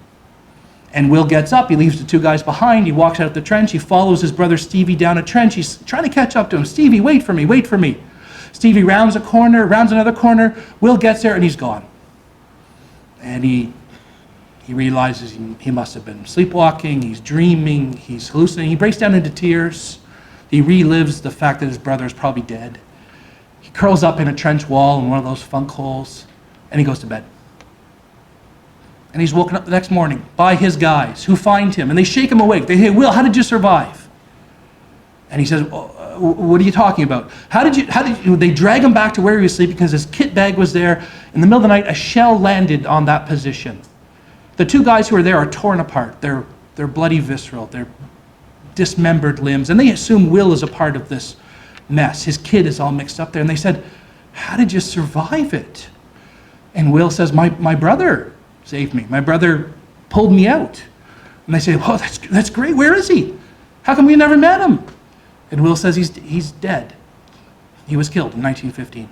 And Will gets up. He leaves the 2 guys behind. He walks out of the trench. He follows his brother Stevie down a trench. He's trying to catch up to him. Stevie, wait for me, wait for me. Stevie rounds a corner, rounds another corner. Will gets there and he's gone. And he realizes he must have been sleepwalking, he's dreaming, he's hallucinating. He breaks down into tears. He relives the fact that his brother is probably dead. He curls up in a trench wall in one of those funk holes, and he goes to bed. And he's woken up the next morning by his guys who find him, and they shake him awake. They say, Will, how did you survive? And he says, what are you talking about? They drag him back to where he was sleeping because his kit bag was there. In the middle of the night, a shell landed on that position. The 2 guys who are there are torn apart. They're bloody visceral. They're dismembered limbs. And they assume Will is a part of this mess. His kid is all mixed up there. And they said, how did you survive it? And Will says, my brother saved me. My brother pulled me out. And they say, oh, that's great. Where is he? How come we never met him? And Will says he's dead. He was killed in 1915.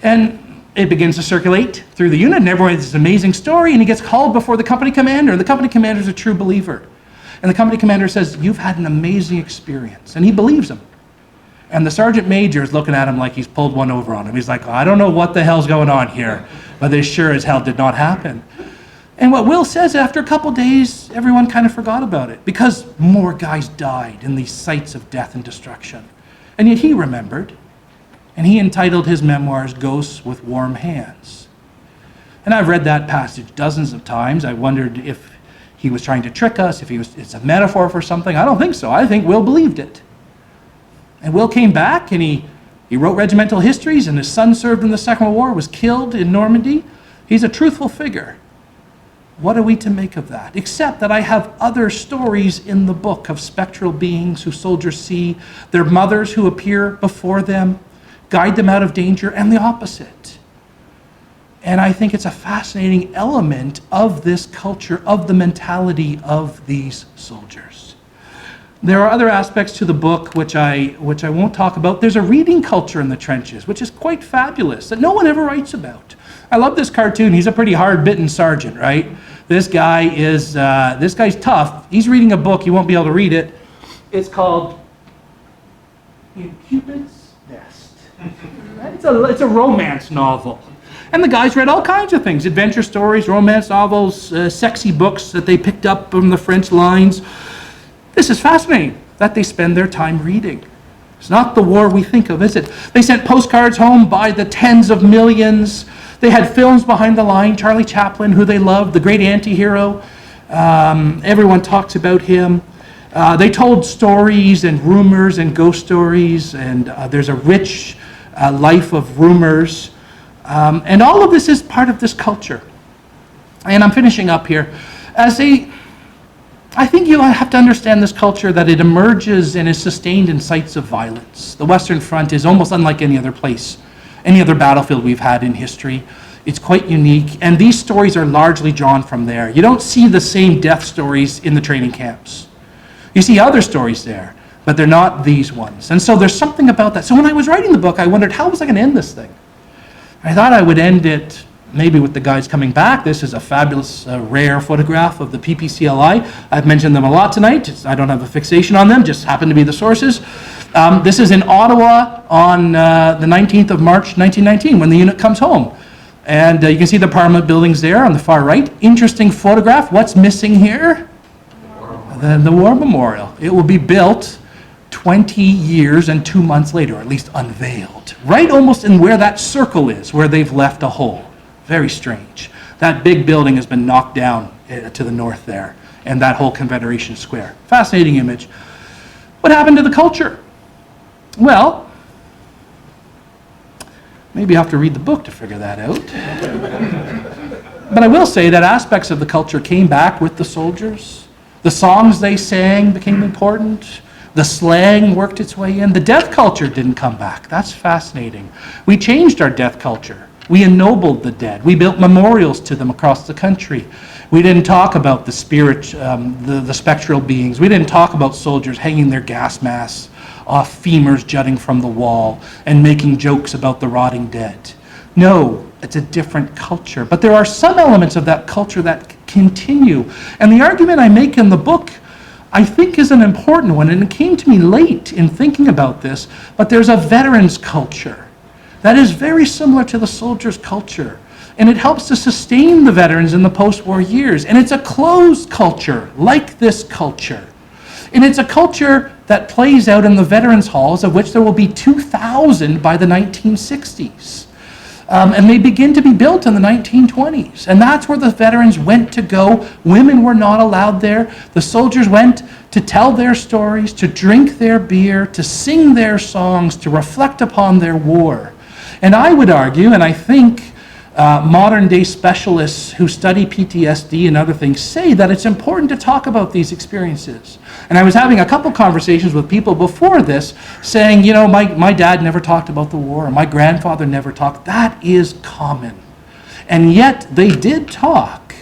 And it begins to circulate through the unit, and everyone has this amazing story, and he gets called before the company commander, and the company commander is a true believer. And the company commander says, you've had an amazing experience, and he believes him. And the sergeant major is looking at him like he's pulled one over on him. He's like, I don't know what the hell's going on here, but this sure as hell did not happen. And what Will says, after a couple days, everyone kind of forgot about it, because more guys died in these sites of death and destruction. And yet he remembered. And he entitled his memoirs, Ghosts with Warm Hands. And I've read that passage dozens of times. I wondered if he was trying to trick us, if it's a metaphor for something. I don't think so. I think Will believed it. And Will came back and he wrote regimental histories, and his son served in the Second World War, was killed in Normandy. He's a truthful figure. What are we to make of that? Except that I have other stories in the book of spectral beings who soldiers see, their mothers who appear before them, guide them out of danger, and the opposite. And I think it's a fascinating element of this culture, of the mentality of these soldiers. There are other aspects to the book which I won't talk about. There's a reading culture in the trenches, which is quite fabulous, that no one ever writes about. I love this cartoon. He's a pretty hard-bitten sergeant, right? This guy's tough. He's reading a book. You won't be able to read it. It's called In Cupid's Nest. It's a romance novel. And the guys read all kinds of things, adventure stories, romance novels, sexy books that they picked up from the French lines. This is fascinating, that they spend their time reading. It's not the war we think of, is it? They sent postcards home by the tens of millions. They had films behind the line, Charlie Chaplin, who they loved, the great anti-hero. Everyone talks about him. They told stories and rumors and ghost stories, and there's a rich life of rumors. And all of this is part of this culture. And I'm finishing up here. I think you have to understand this culture, that it emerges and is sustained in sites of violence. The Western Front is almost unlike any other place, any other battlefield we've had in history. It's quite unique, and these stories are largely drawn from there. You don't see the same death stories in the training camps. You see other stories there, but they're not these ones. And so there's something about that. So when I was writing the book, I wondered, how was I going to end this thing? I thought I would end it maybe with the guys coming back. This is a fabulous, rare photograph of the PPCLI. I've mentioned them a lot tonight. I don't have a fixation on them, just happen to be the sources. This is in Ottawa on the 19th of March, 1919, when the unit comes home. And you can see the Parliament buildings there on the far right. Interesting photograph. What's missing here? The War Memorial. It will be built 20 years and 2 months later, or at least unveiled. Right almost in where that circle is, where they've left a hole. Very strange. That big building has been knocked down to the north there, and that whole Confederation Square. Fascinating image. What happened to the culture? Well, maybe you have to read the book to figure that out. But I will say that aspects of the culture came back with the soldiers. The songs they sang became important. The slang worked its way in. The death culture didn't come back. That's fascinating. We changed our death culture. We ennobled the dead. We built memorials to them across the country. We didn't talk about the spirit, the spectral beings. We didn't talk about soldiers hanging their gas masks off femurs jutting from the wall and making jokes about the rotting dead. No, it's a different culture. But there are some elements of that culture that continue. And the argument I make in the book, I think, is an important one, and it came to me late in thinking about this, but there's a veterans culture that is very similar to the soldiers' culture. And it helps to sustain the veterans in the post-war years. And it's a closed culture, like this culture. And it's a culture that plays out in the veterans halls, of which there will be 2,000 by the 1960s. And they begin to be built in the 1920s. And that's where the veterans went to go. Women were not allowed there. The soldiers went to tell their stories, to drink their beer, to sing their songs, to reflect upon their war. And I would argue, and I think modern day specialists who study PTSD and other things say that it's important to talk about these experiences. And I was having a couple conversations with people before this saying, you know, my dad never talked about the war, or my grandfather never talked. That is common. And yet they did talk.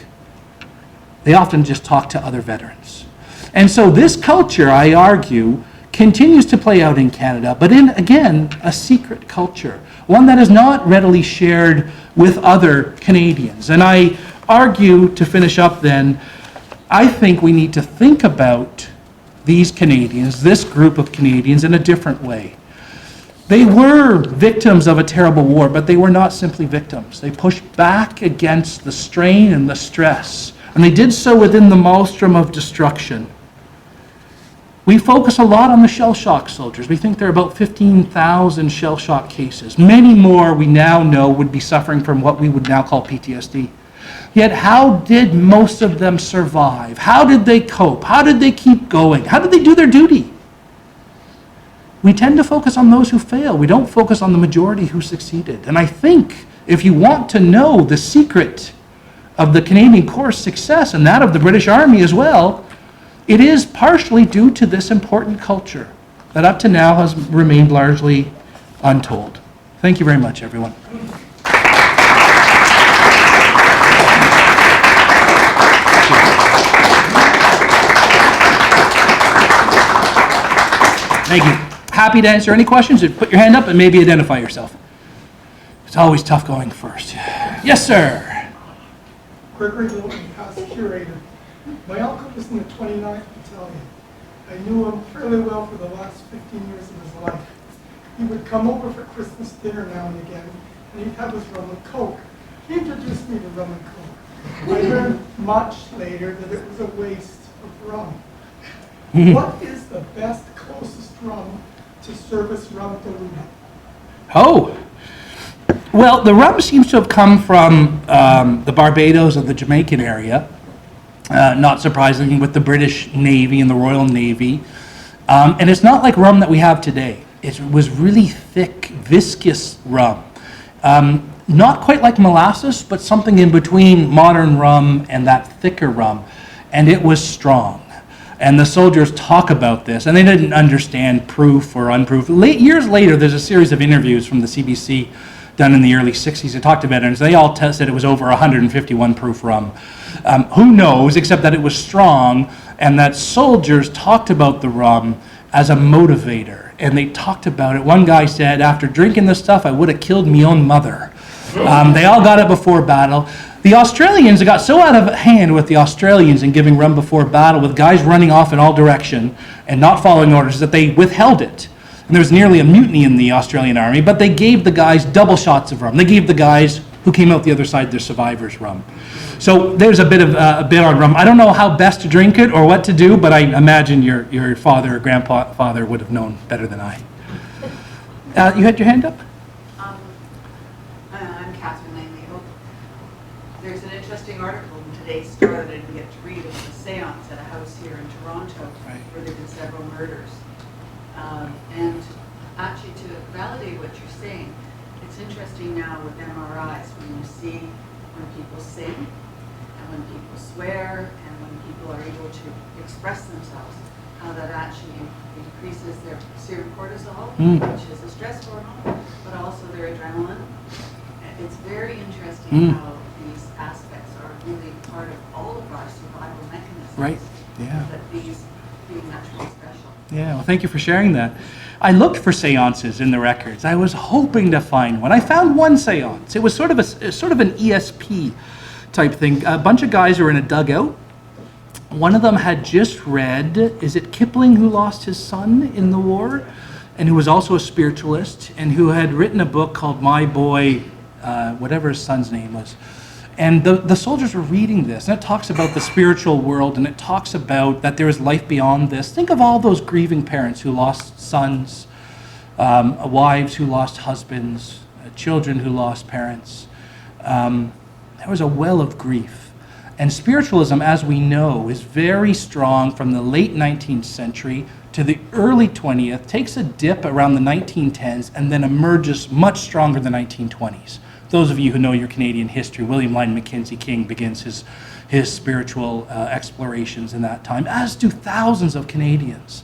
They often just talked to other veterans. And so this culture, I argue, continues to play out in Canada, but in, again, a secret culture. One that is not readily shared with other Canadians. And I argue, to finish up then, I think we need to think about these Canadians, this group of Canadians, in a different way. They were victims of a terrible war, but they were not simply victims. They pushed back against the strain and the stress, and they did so within the maelstrom of destruction. We focus a lot on the shell shock soldiers. We think there are about 15,000 shell shock cases. Many more we now know would be suffering from what we would now call PTSD. Yet how did most of them survive? How did they cope? How did they keep going? How did they do their duty? We tend to focus on those who fail. We don't focus on the majority who succeeded. And I think if you want to know the secret of the Canadian Corps' success, and that of the British Army as well, it is partially due to this important culture that up to now has remained largely untold. Thank you very much, everyone. Thank you. Happy to answer any questions. Put your hand up and maybe identify yourself. It's always tough going first. Yes, sir. Gregory Lilton, past curator. My uncle was in the 29th Battalion. I knew him fairly well for the last 15 years of his life. He would come over for Christmas dinner now and again, and he'd have his rum and coke. He introduced me to rum and coke. I learned much later that it was a waste of rum. What is the best, closest rum to service rum diluted? Oh, well, the rum seems to have come from the Barbados and the Jamaican area. Not surprisingly, with the British Navy and the Royal Navy. And it's not like rum that we have today. It was really thick, viscous rum. Not quite like molasses, but something in between modern rum and that thicker rum. And it was strong. And the soldiers talk about this, and they didn't understand proof or unproof. Years later, there's a series of interviews from the CBC done in the early 60s that talked to veterans. They all said it was over 151 proof rum. Who knows, except that it was strong, and that soldiers talked about the rum as a motivator. And they talked about it. One guy said, after drinking this stuff, I would have killed me own mother. They all got it before battle. The Australians, it got so out of hand with the Australians in giving rum before battle, with guys running off in all direction and not following orders, that they withheld it. And there was nearly a mutiny in the Australian Army, but they gave the guys double shots of rum. They gave the guys who came out the other side their survivors rum. So there's a bit on rum. I don't know how best to drink it or what to do, but I imagine your father or grandfather would have known better than I. You had your hand up? I'm Catherine Langley. There's an interesting article in today's Star that I didn't get to read about a seance at a house here in Toronto where there have been several murders. And actually, to validate what you're saying, it's interesting now with MRIs when you see when people sing and when people swear and when people are able to express themselves, how that actually increases their serum cortisol, which is a stress hormone, but also their adrenaline. It's very interesting how these aspects are really part of all of our survival mechanisms. Right, yeah. That these being naturally special. Yeah, well, thank you for sharing that. I looked for seances in the records. I was hoping to find one. I found one seance. It was sort of an ESP type thing. A bunch of guys were in a dugout. One of them had just read, is it Kipling, who lost his son in the war, and who was also a spiritualist, and who had written a book called My Boy, whatever his son's name was. And the soldiers were reading this, and it talks about the spiritual world, and it talks about that there is life beyond this. Think of all those grieving parents who lost sons, wives who lost husbands, children who lost parents. There was a well of grief. And spiritualism, as we know, is very strong from the late 19th century to the early 20th, takes a dip around the 1910s, and then emerges much stronger in the 1920s. Those of you who know your Canadian history, William Lyon Mackenzie King begins his spiritual explorations in that time, as do thousands of Canadians.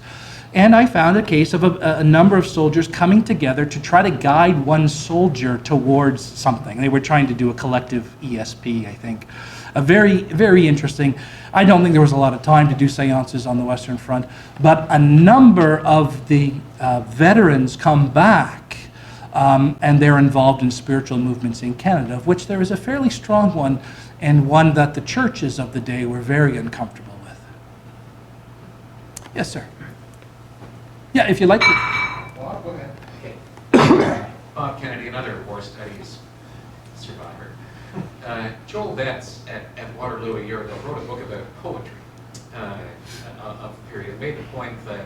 And I found a case of a number of soldiers coming together to try to guide one soldier towards something. They were trying to do a collective ESP, I think. A very, very interesting. I don't think there was a lot of time to do seances on the Western Front, but a number of the veterans come back and they're involved in spiritual movements in Canada, of which there is a fairly strong one, and one that the churches of the day were very uncomfortable with. Yes, sir. Yeah, if you'd like to. Well, go ahead. Okay. Bob Kennedy, another war studies survivor. Joel Betts at Waterloo a year ago wrote a book about poetry of the period. Made the point that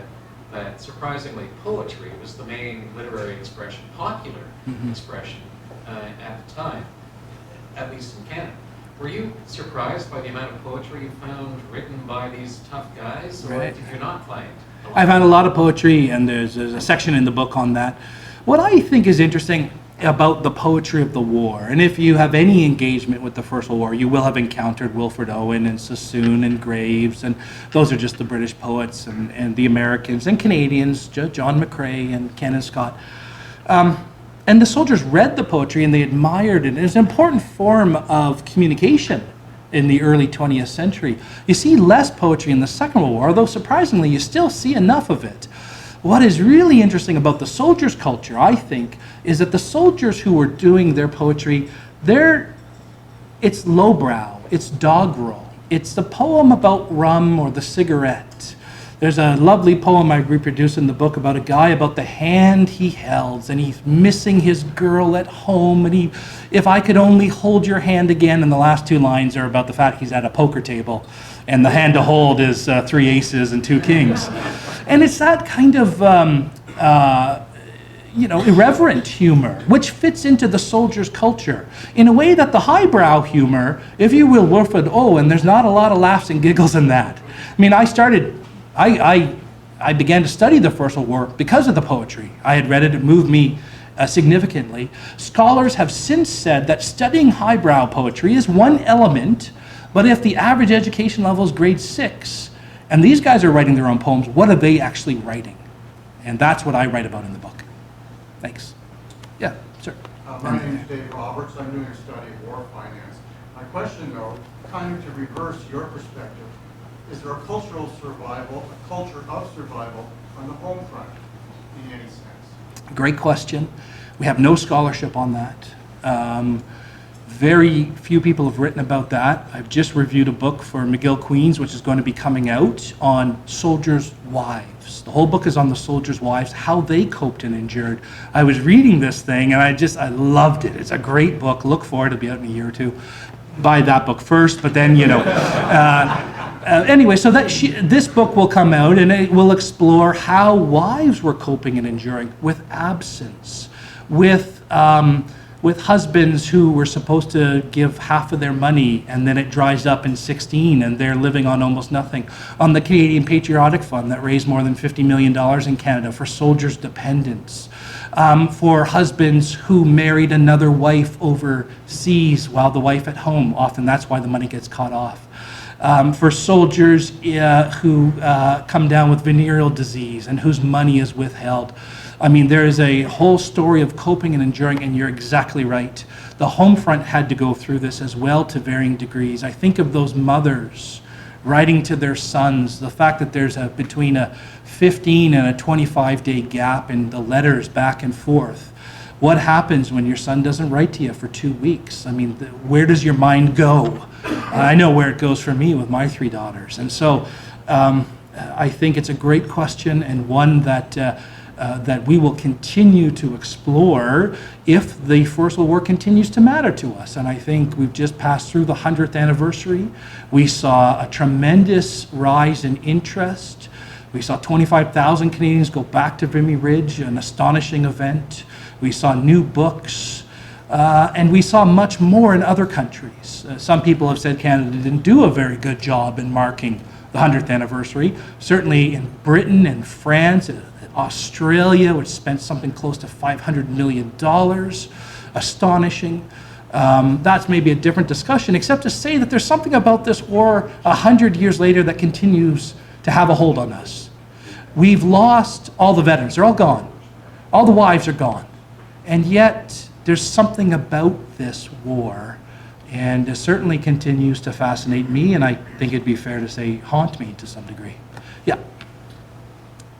surprisingly poetry was the main literary expression, popular expression at the time, at least in Canada. Were you surprised by the amount of poetry you found written by these tough guys, or did you not find? I found a lot of poetry, and there's a section in the book on that. What I think is interesting about the poetry of the war, and if you have any engagement with the First World War, you will have encountered Wilfred Owen and Sassoon and Graves, and those are just the British poets, and the Americans and Canadians, John McCrae and Ken Scott. And the soldiers read the poetry and they admired it. It was an important form of communication in the early 20th century. You see less poetry in the Second World War, although surprisingly you still see enough of it. What is really interesting about the soldiers' culture, I think, is that the soldiers who were doing their poetry, it's lowbrow, it's doggerel, it's the poem about rum or the cigarette. There's a lovely poem I reproduce in the book about a guy about the hand he held, and he's missing his girl at home, and if I could only hold your hand again, and the last two lines are about the fact he's at a poker table, and the hand to hold is 3 aces and 2 kings. And it's that kind of irreverent humor, which fits into the soldier's culture in a way that the highbrow humor, if you will, Wilfred Owen, there's not a lot of laughs and giggles in that. I mean, I began to study the First World War because of the poetry. I had read it, it moved me significantly. Scholars have since said that studying highbrow poetry is one element, but if the average education level is grade 6, and these guys are writing their own poems, what are they actually writing? And that's what I write about in the book. Thanks. Yeah, sir. My name is Dave Roberts. I'm doing a study of war finance. My question, though, kind of to reverse your perspective, is there a cultural survival, a culture of survival on the home front in any sense? Great question. We have no scholarship on that. Very few people have written about that. I've just reviewed a book for McGill Queens, which is going to be coming out on soldiers' wives. The whole book is on the soldiers' wives, how they coped and endured. I was reading this thing and I loved it. It's a great book. Look for it. It'll be out in a year or two. Buy that book first, but then, anyway, so this book will come out and it will explore how wives were coping and enduring with absence, with husbands who were supposed to give half of their money and then it dries up in 16 and they're living on almost nothing. On the Canadian Patriotic Fund that raised more than $50 million in Canada for soldiers' dependents. For husbands who married another wife overseas while the wife at home. Often that's why the money gets cut off. For soldiers who come down with venereal disease and whose money is withheld. I mean, there is a whole story of coping and enduring, and you're exactly right. The home front had to go through this as well to varying degrees. I think of those mothers writing to their sons, the fact that there's between a 15 and a 25-day gap in the letters back and forth. What happens when your son doesn't write to you for 2 weeks? I mean, where does your mind go? I know where it goes for me with my 3 daughters. And so I think it's a great question and one that we will continue to explore if the First World War continues to matter to us. And I think we've just passed through the 100th anniversary. We saw a tremendous rise in interest. We saw 25,000 Canadians go back to Vimy Ridge, an astonishing event. We saw new books, and we saw much more in other countries. Some people have said Canada didn't do a very good job in marking the 100th anniversary. Certainly in Britain and France, Australia, which spent something close to $500 million. Astonishing. That's maybe a different discussion, except to say that there's something about this war 100 years later that continues to have a hold on us. We've lost all the veterans. They're all gone. All the wives are gone. And yet, there's something about this war, and it certainly continues to fascinate me, and I think it'd be fair to say haunt me to some degree. Yeah.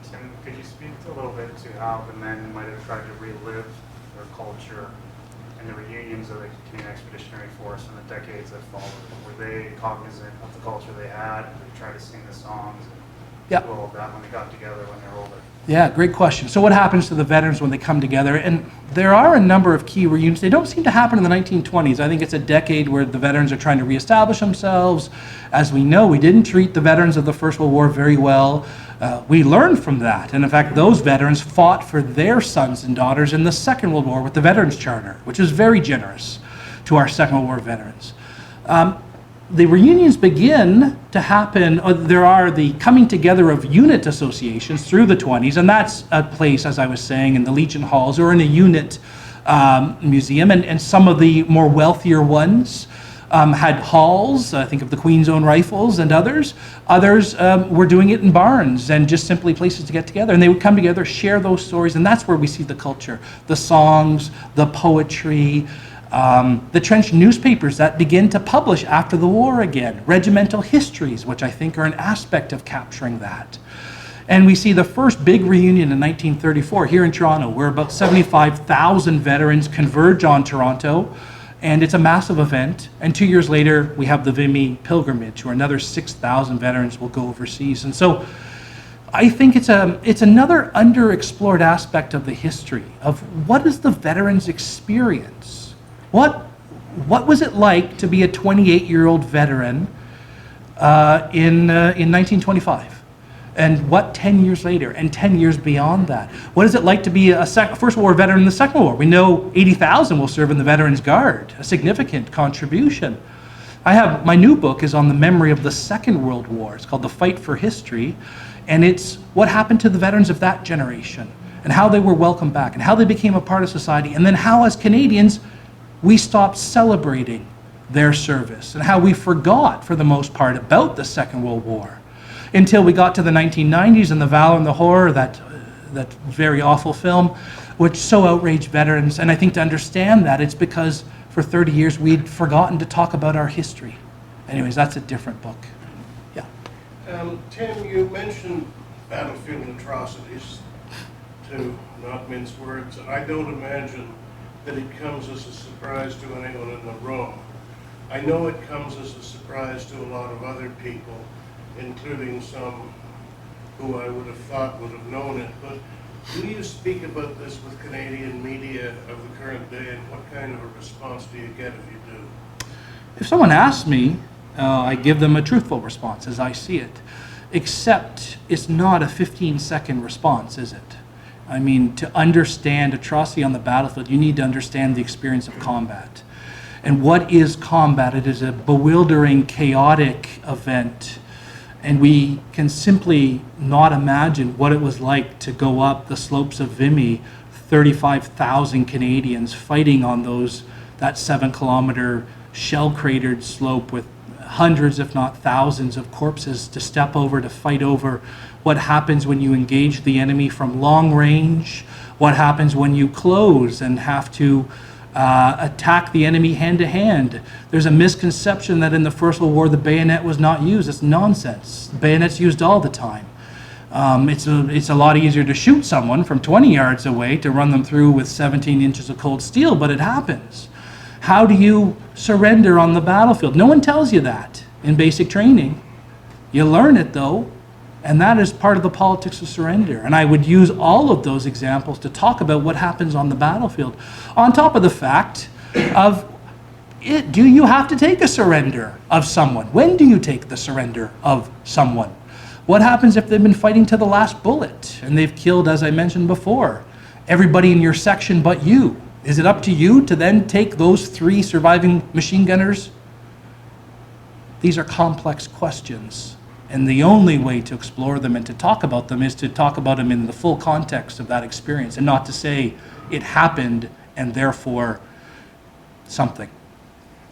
Tim, could you speak a little bit to how the men might have tried to relive their culture and the reunions of the Canadian Expeditionary Force in the decades that followed? Were they cognizant of the culture they had? Did they try to sing the songs and all of that when they got together when they were older? Yeah, great question. So what happens to the veterans when they come together? And there are a number of key reunions. They don't seem to happen in the 1920s. I think it's a decade where the veterans are trying to reestablish themselves. As we know, we didn't treat the veterans of the First World War very well. We learned from that. And in fact, those veterans fought for their sons and daughters in the Second World War with the Veterans Charter, which is very generous to our Second World War veterans. The reunions begin to happen, there are the coming together of unit associations through the 20s, and that's a place, as I was saying, in the Legion Halls or in a unit museum, and some of the more wealthier ones had halls. I think of the Queen's Own Rifles and others. Others were doing it in barns and just simply places to get together, and they would come together, share those stories, and that's where we see the culture, the songs, the poetry, the trench newspapers that begin to publish after the war again, regimental histories, which I think are an aspect of capturing that. And we see the first big reunion in 1934 here in Toronto, where about 75,000 veterans converge on Toronto, and it's a massive event. And 2 years later, we have the Vimy Pilgrimage, where another 6,000 veterans will go overseas. And so I think it's another underexplored aspect of the history of what is the veterans' experience. What was it like to be a 28-year-old veteran in 1925? And what 10 years later and 10 years beyond that? What is it like to be a First World War veteran in the Second World War? We know 80,000 will serve in the Veterans Guard, a significant contribution. My new book is on the memory of the Second World War. It's called The Fight for History, and it's what happened to the veterans of that generation and how they were welcomed back and how they became a part of society, and then how as Canadians we stopped celebrating their service and how we forgot, for the most part, about the Second World War until we got to the 1990s and the Valor and the Horror, that very awful film, which so outraged veterans. And I think to understand that, it's because for 30 years we'd forgotten to talk about our history. Anyways, that's a different book. Yeah. Tim, you mentioned battlefield atrocities, to not mince words. I don't imagine that it comes as a surprise to anyone in the room. I know it comes as a surprise to a lot of other people, including some who I would have thought would have known it, but do you speak about this with Canadian media of the current day, and what kind of a response do you get if you do? If someone asks me, I give them a truthful response as I see it, except it's not a 15-second response, is it? I mean, to understand atrocity on the battlefield, you need to understand the experience of combat. And what is combat? It is a bewildering, chaotic event. And we can simply not imagine what it was like to go up the slopes of Vimy, 35,000 Canadians fighting on that 7-kilometer shell-cratered slope with hundreds, if not thousands, of corpses to step over, to fight over what happens when you engage the enemy from long range, what happens when you close and have to attack the enemy hand-to-hand. There's a misconception that in the First World War the bayonet was not used. It's nonsense. The bayonet's used all the time. It's a lot easier to shoot someone from 20 yards away to run them through with 17 inches of cold steel, but it happens. How do you surrender on the battlefield? No one tells you that in basic training. You learn it though, and that is part of the politics of surrender. And I would use all of those examples to talk about what happens on the battlefield. On top of the fact of, do you have to take a surrender of someone? When do you take the surrender of someone? What happens if they've been fighting to the last bullet and they've killed, as I mentioned before, everybody in your section but you? Is it up to you to then take those 3 surviving machine gunners? These are complex questions, and the only way to explore them and to talk about them is to talk about them in the full context of that experience, and not to say it happened and therefore something.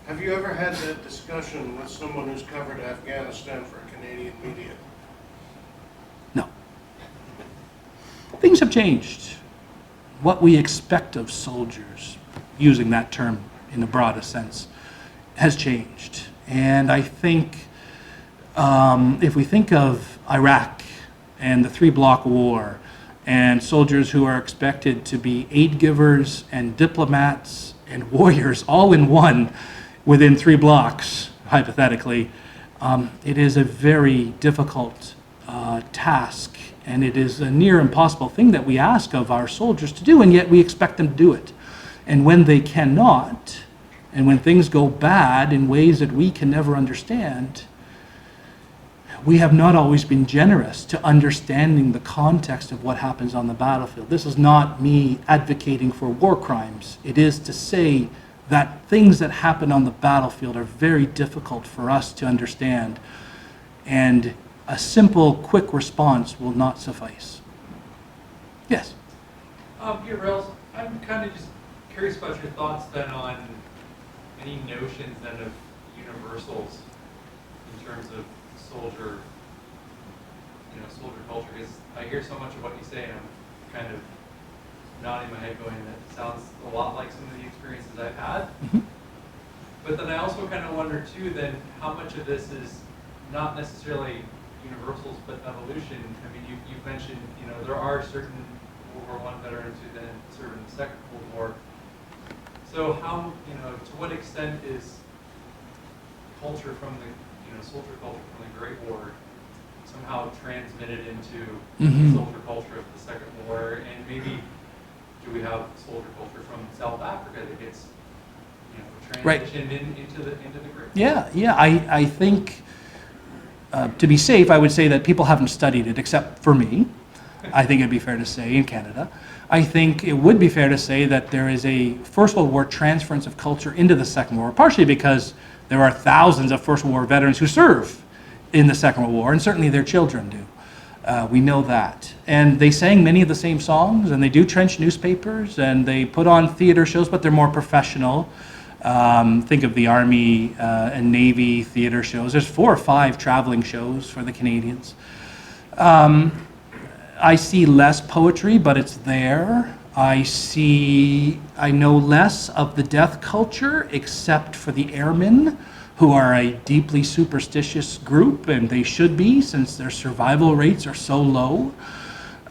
Have you ever had that discussion with someone who's covered Afghanistan for Canadian media? No. Things have changed. What we expect of soldiers, using that term in the broadest sense, has changed. And I think if we think of Iraq and the 3-block war and soldiers who are expected to be aid givers and diplomats and warriors all in one within 3 blocks, hypothetically, it is a very difficult task. And it is a near impossible thing that we ask of our soldiers to do, and yet we expect them to do it. And when they cannot, and when things go bad in ways that we can never understand, we have not always been generous to understanding the context of what happens on the battlefield. This is not me advocating for war crimes. It is to say that things that happen on the battlefield are very difficult for us to understand, and a simple, quick response will not suffice. Yes? Yeah, Rails, I'm kind of just curious about your thoughts then on any notions then of universals in terms of soldier culture, because I hear so much of what you say and I'm kind of nodding my head going, that sounds a lot like some of the experiences I've had. Mm-hmm. But then I also kind of wonder too then how much of this is not necessarily universals but evolution. I mean, you've mentioned, there are certain World War I veterans who then served in the Second World War. So how, to what extent is culture from the, soldier culture from the Great War somehow transmitted into soldier culture of the Second War, and maybe do we have soldier culture from South Africa that gets, transitioned into the Great War? Yeah. I think to be safe, I would say that people haven't studied it except for me. I think it'd be fair to say in Canada. I think it would be fair to say that there is a First World War transference of culture into the Second World War, partially because there are thousands of First World War veterans who serve in the Second World War, and certainly their children do. We know that. And they sang many of the same songs, and they do trench newspapers, and they put on theater shows, but they're more professional. Think of the Army and Navy theater shows. There's 4 or 5 traveling shows for the Canadians. I see less poetry, but it's there. I know less of the death culture, except for the airmen, who are a deeply superstitious group, and they should be, since their survival rates are so low.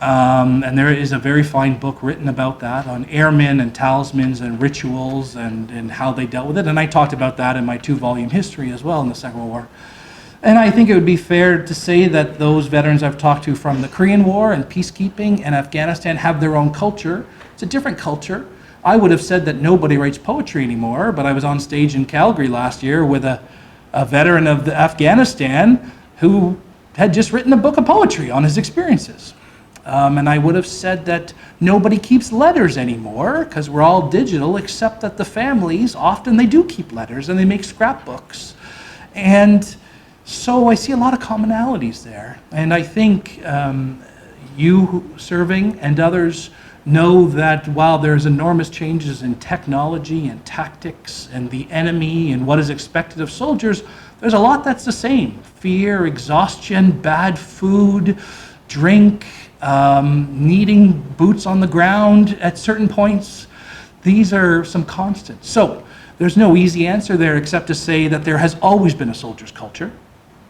And there is a very fine book written about that on airmen and talismans and rituals and how they dealt with it. And I talked about that in my 2-volume history as well in the Second World War. And I think it would be fair to say that those veterans I've talked to from the Korean War and peacekeeping and Afghanistan have their own culture. It's a different culture. I would have said that nobody writes poetry anymore, but I was on stage in Calgary last year with a veteran of the Afghanistan who had just written a book of poetry on his experiences. And I would have said that nobody keeps letters anymore because we're all digital, except that the families, often they do keep letters and they make scrapbooks. And so I see a lot of commonalities there. And I think you serving and others know that while there's enormous changes in technology and tactics and the enemy and what is expected of soldiers, there's a lot that's the same. Fear, exhaustion, bad food, drink, needing boots on the ground at certain points. These are some constants. So there's no easy answer there except to say that there has always been a soldier's culture,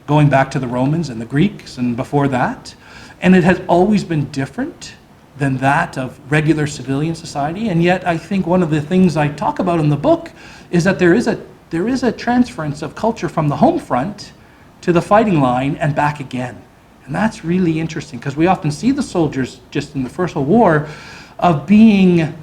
going back to the Romans and the Greeks and before that. And it has always been different than that of regular civilian society. And yet I think one of the things I talk about in the book is that there is a transference of culture from the home front to the fighting line and back again. And that's really interesting because we often see the soldiers just in the First World War of being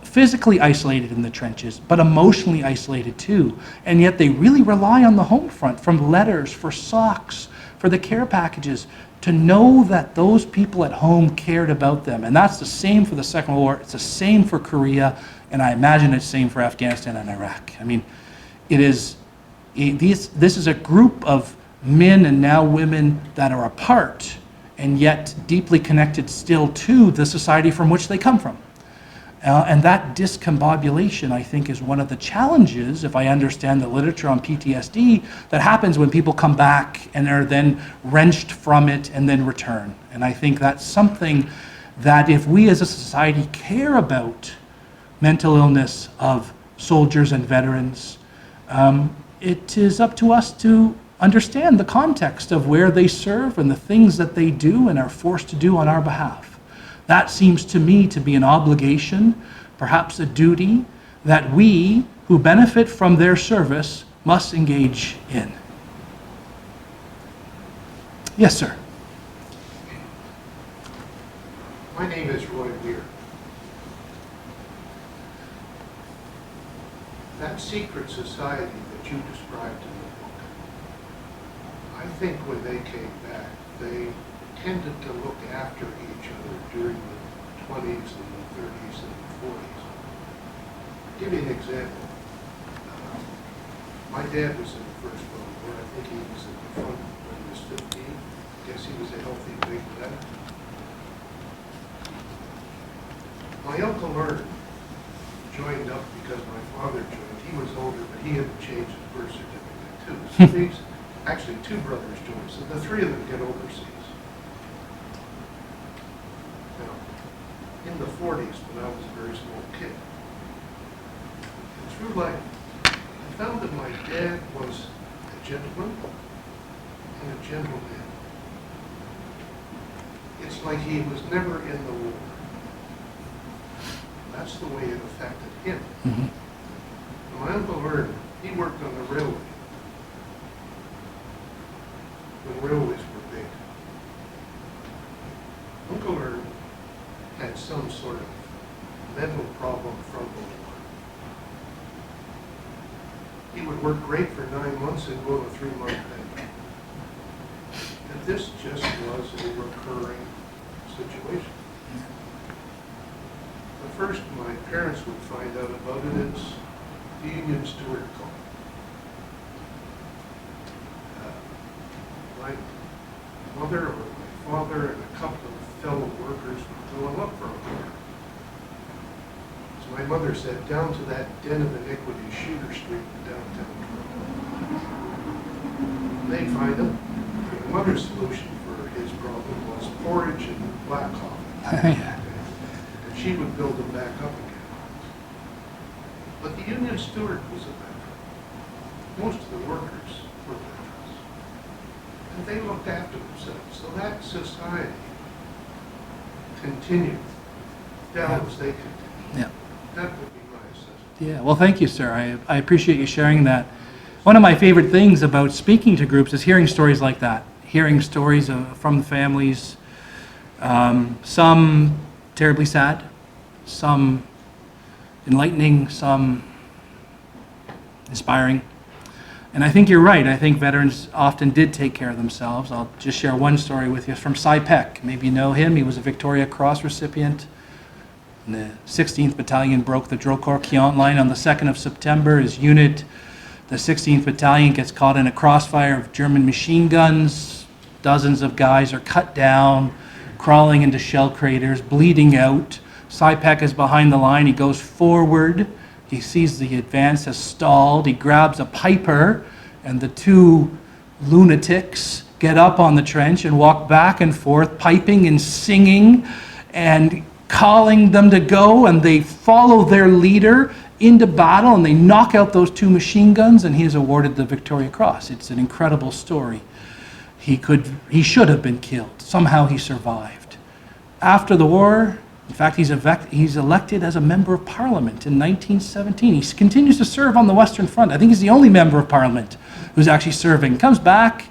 physically isolated in the trenches, but emotionally isolated too. And yet they really rely on the home front from letters, for socks, for the care packages, to know that those people at home cared about them. And that's the same for the Second World War. It's the same for Korea. And I imagine it's the same for Afghanistan and Iraq. I mean, this is a group of men and now women that are apart and yet deeply connected still to the society from which they come from. And that discombobulation, I think, is one of the challenges, if I understand the literature on PTSD, that happens when people come back and are then wrenched from it and then return. And I think that's something that if we as a society care about mental illness of soldiers and veterans, it is up to us to understand the context of where they serve and the things that they do and are forced to do on our behalf. That seems to me to be an obligation, perhaps a duty, that we who benefit from their service must engage in. Yes, sir. My name is Roy Weir. That secret society that you described in the book, I think when they came back, they tended to look after each other during the 20s and the 30s and the 40s. I'll give you an example. My dad was in the First World War. I think he was in the front when he was 15. I guess he was a healthy big lad. My Uncle Byrd joined up because my father joined. He was older, but he had to change his birth certificate too. So these, actually 2 brothers joined. So the 3 of them get overseas. In the 40s, when I was a very small kid, and through life, I found that my dad was a gentleman and a gentleman. It's like he was never in the war. That's the way it affected him. Mm-hmm. My Uncle Byrd, he worked on the railway when railways were big. Uncle Byrd had some sort of mental problem from the war. He would work great for 9 months and go on a 3-month bench. And this just was a recurring situation. The first my parents would find out about it is the union steward called. My mother or my father and a couple of fellow workers were going up for a war. So my mother said, down to that den of iniquity, Shooter Street in downtown Toronto. They'd find him. My mother's solution for his problem was porridge and black coffee. And she would build him back up again. But the union steward was a veteran. Most of the workers were veterans. And they looked after themselves. So that society continue. Dallas, they continue. Yeah. That would be my assessment. Yeah, well, thank you, sir. I appreciate you sharing that. One of my favorite things about speaking to groups is hearing stories like that, hearing stories from the families, some terribly sad, some enlightening, some inspiring. And I think you're right. I think veterans often did take care of themselves. I'll just share one story with you from Cy Peck. Maybe you know him. He was a Victoria Cross recipient. And the 16th Battalion broke the Drocourt-Quéant line on the 2nd of September. His unit, the 16th Battalion, gets caught in a crossfire of German machine guns. Dozens of guys are cut down, crawling into shell craters, bleeding out. Cy Peck is behind the line. He goes forward. He sees the advance has stalled. He grabs a piper, and the two lunatics get up on the trench and walk back and forth, piping and singing and calling them to go, and they follow their leader into battle, and they knock out those two machine guns, and he is awarded the Victoria Cross. It's an incredible story. He should have been killed. Somehow he survived. After the war, in fact, he's elected as a member of parliament in 1917. He continues to serve on the Western Front. I think he's the only member of parliament who's actually serving. Comes back,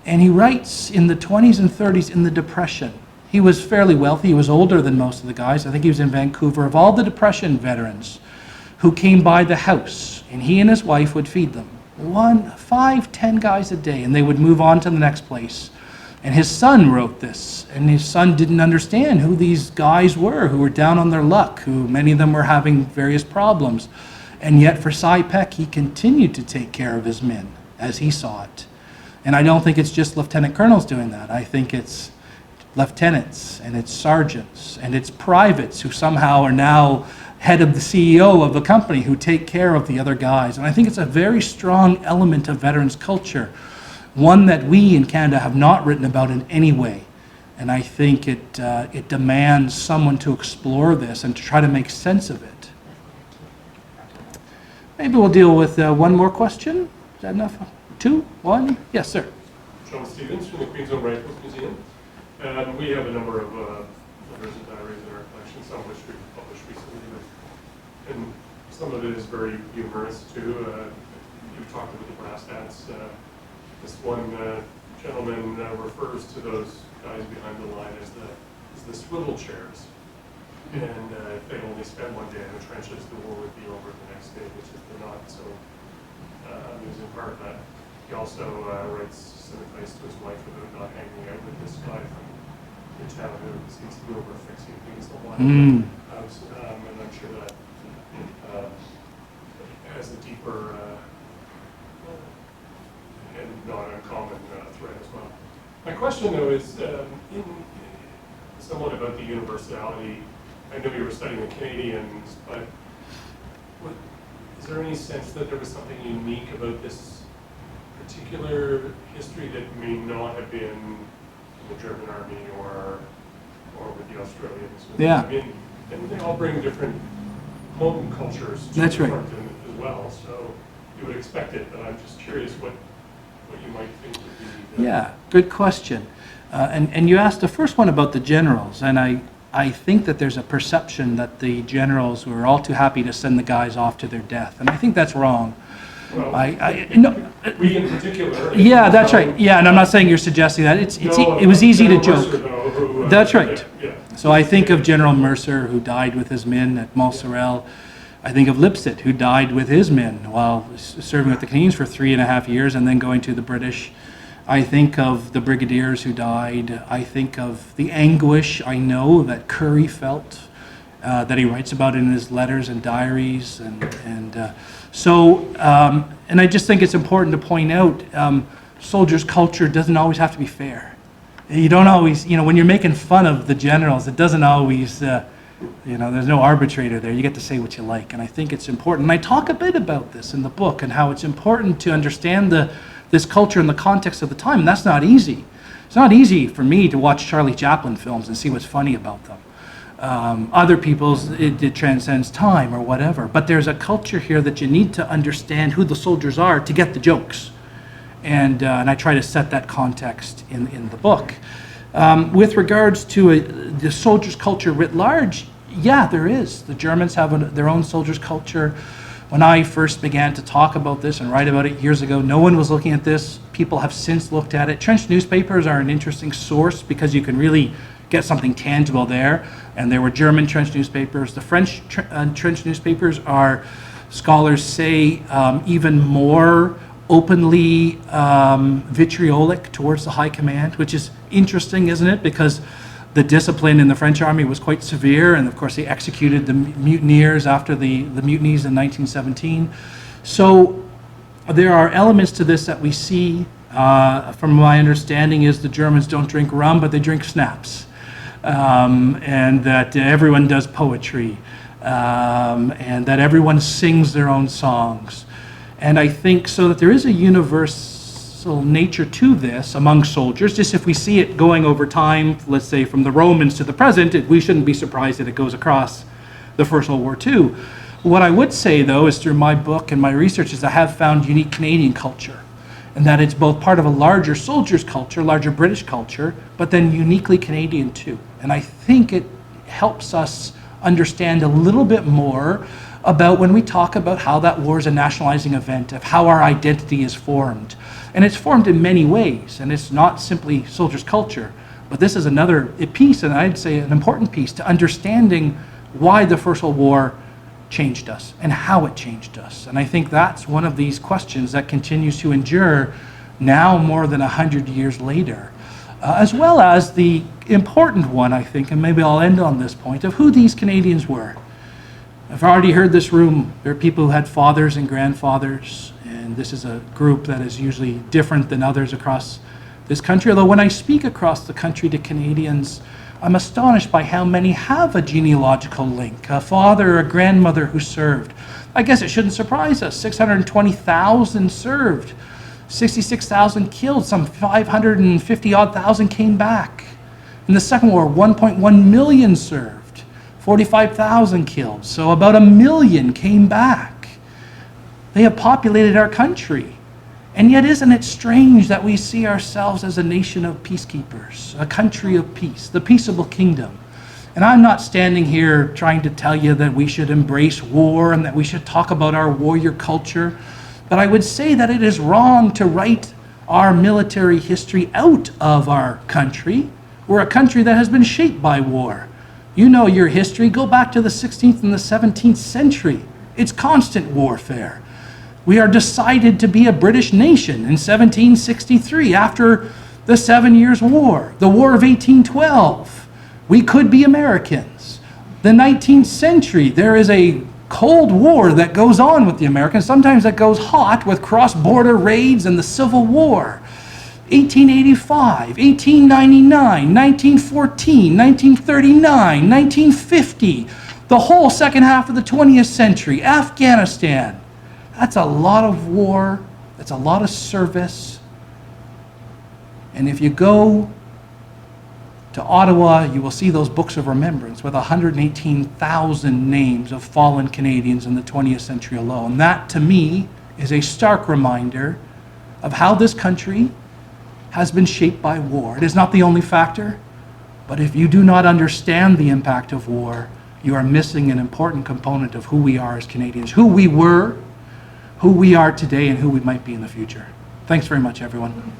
and he writes in the 20s and 30s in the Depression. He was fairly wealthy. He was older than most of the guys. I think he was in Vancouver. Of all the Depression veterans who came by the house, and he and his wife would feed them, 5, 10 guys a day, and they would move on to the next place. And his son wrote this, and his son didn't understand who these guys were, who were down on their luck, who many of them were having various problems. And yet for Cy Peck, he continued to take care of his men as he saw it. And I don't think it's just lieutenant colonels doing that. I think it's lieutenants, and it's sergeants, and it's privates who somehow are now head of the CEO of the company who take care of the other guys. And I think it's a very strong element of veterans culture, one that we in Canada have not written about in any way. And I think it demands someone to explore this and to try to make sense of it. Maybe we'll deal with one more question. Is that enough? 2? 1? Yes, sir. John Stevens from the Queensland Rifles Museum. We have a number of letters and diaries in our collection, some of which we've published recently. And some of it is very humorous too. You've talked about the brass hats. This one gentleman refers to those guys behind the line as the swivel chairs. And if they only spent one day in the trenches, the war would be over the next day, which is not so amusing part of that. He also writes some advice to his wife about not hanging out with this guy from the town who seems to be over fixing things the whole house. And I'm sure that has a deeper and not uncommon thread as well. My question, though, is somewhat about the universality. I know you were studying the Canadians, but is there any sense that there was something unique about this particular history that may not have been in the German army or with the Australians? Yeah. I mean, and they all bring different home cultures to That's the right. front as well, so you would expect it, but I'm just curious what you might think would be. Yeah, good question. And you asked the first one about the generals, and I think that there's a perception that the generals were all too happy to send the guys off to their death, and I think that's wrong. Well, No, we in particular. yeah, that's right. Yeah, and I'm not saying you're suggesting that. It was easy to General joke. Mercer, though, who, That's right. Yeah. So I think of General Mercer, who died with his men at Montserrat. I think of Lipset, who died with his men while serving with the Canadians for 3.5 years and then going to the British. I think of the brigadiers who died. I think of the anguish I know that Curry felt, that he writes about in his letters and diaries. And I just think it's important to point out soldiers' culture doesn't always have to be fair. You don't always, when you're making fun of the generals, it doesn't always, there's no arbitrator there. You get to say what you like. And I think it's important. And I talk a bit about this in the book and how it's important to understand this culture in the context of the time. And that's not easy. It's not easy for me to watch Charlie Chaplin films and see what's funny about them. Other people's, it transcends time or whatever. But there's a culture here that you need to understand who the soldiers are to get the jokes. And I try to set that context in the book. With regards to the soldiers' culture writ large, yeah, there is. The Germans have their own soldiers' culture. When I first began to talk about this and write about it years ago, no one was looking at this. People have since looked at it. Trench newspapers are an interesting source because you can really get something tangible there. And there were German trench newspapers. The French trench newspapers are, scholars say, even more openly vitriolic towards the high command, which is interesting, isn't it? Because the discipline in the French army was quite severe, and of course they executed the mutineers after the mutinies in 1917. So there are elements to this that we see, from my understanding, is the Germans don't drink rum, but they drink schnapps. And that everyone does poetry, and that everyone sings their own songs. And I think so that there is a universal nature to this among soldiers. Just if we see it going over time, let's say from the Romans to the present, we shouldn't be surprised that it goes across the First World War too. What I would say, though, is through my book and my research, is I have found unique Canadian culture, and that it's both part of a larger soldiers' culture, larger British culture, but then uniquely Canadian too. And I think it helps us understand a little bit more about when we talk about how that war is a nationalizing event, of how our identity is formed. And it's formed in many ways, and it's not simply soldiers' culture, but this is another piece, and I'd say an important piece, to understanding why the First World War changed us and how it changed us. And I think that's one of these questions that continues to endure now more than 100 years later, as well as the important one, I think, and maybe I'll end on this point, of who these Canadians were. I've already heard this room. There are people who had fathers and grandfathers, and this is a group that is usually different than others across this country. Although when I speak across the country to Canadians, I'm astonished by how many have a genealogical link, a father or a grandmother who served. I guess it shouldn't surprise us. 620,000 served, 66,000 killed, some 550-odd thousand came back. In the Second War, 1.1 million served, 45,000 killed, so about 1 million came back. They have populated our country. And yet, isn't it strange that we see ourselves as a nation of peacekeepers, a country of peace, the peaceable kingdom? And I'm not standing here trying to tell you that we should embrace war and that we should talk about our warrior culture, but I would say that it is wrong to write our military history out of our country. We're a country that has been shaped by war. You know your history. Go back to the 16th and the 17th century. It's constant warfare. We are decided to be a British nation in 1763 after the 7 Years' War, the War of 1812. We could be Americans. The 19th century, there is a Cold War that goes on with the Americans. Sometimes it goes hot with cross-border raids and the Civil War. 1885, 1899, 1914, 1939, 1950, the whole second half of the 20th century, Afghanistan. That's a lot of war, that's a lot of service. And if you go to Ottawa, you will see those books of remembrance with 118,000 names of fallen Canadians in the 20th century alone. That, to me, is a stark reminder of how this country has been shaped by war. It is not the only factor, but if you do not understand the impact of war, you are missing an important component of who we are as Canadians, who we were, who we are today, and who we might be in the future. Thanks very much, everyone.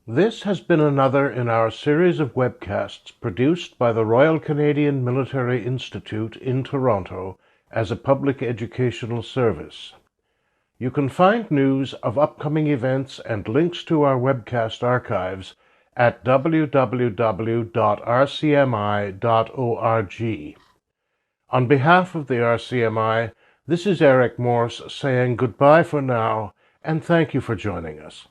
This has been another in our series of webcasts produced by the Royal Canadian Military Institute in Toronto as a public educational service. You can find news of upcoming events and links to our webcast archives at www.rcmi.org. On behalf of the RCMI, this is Eric Morse saying goodbye for now, and thank you for joining us.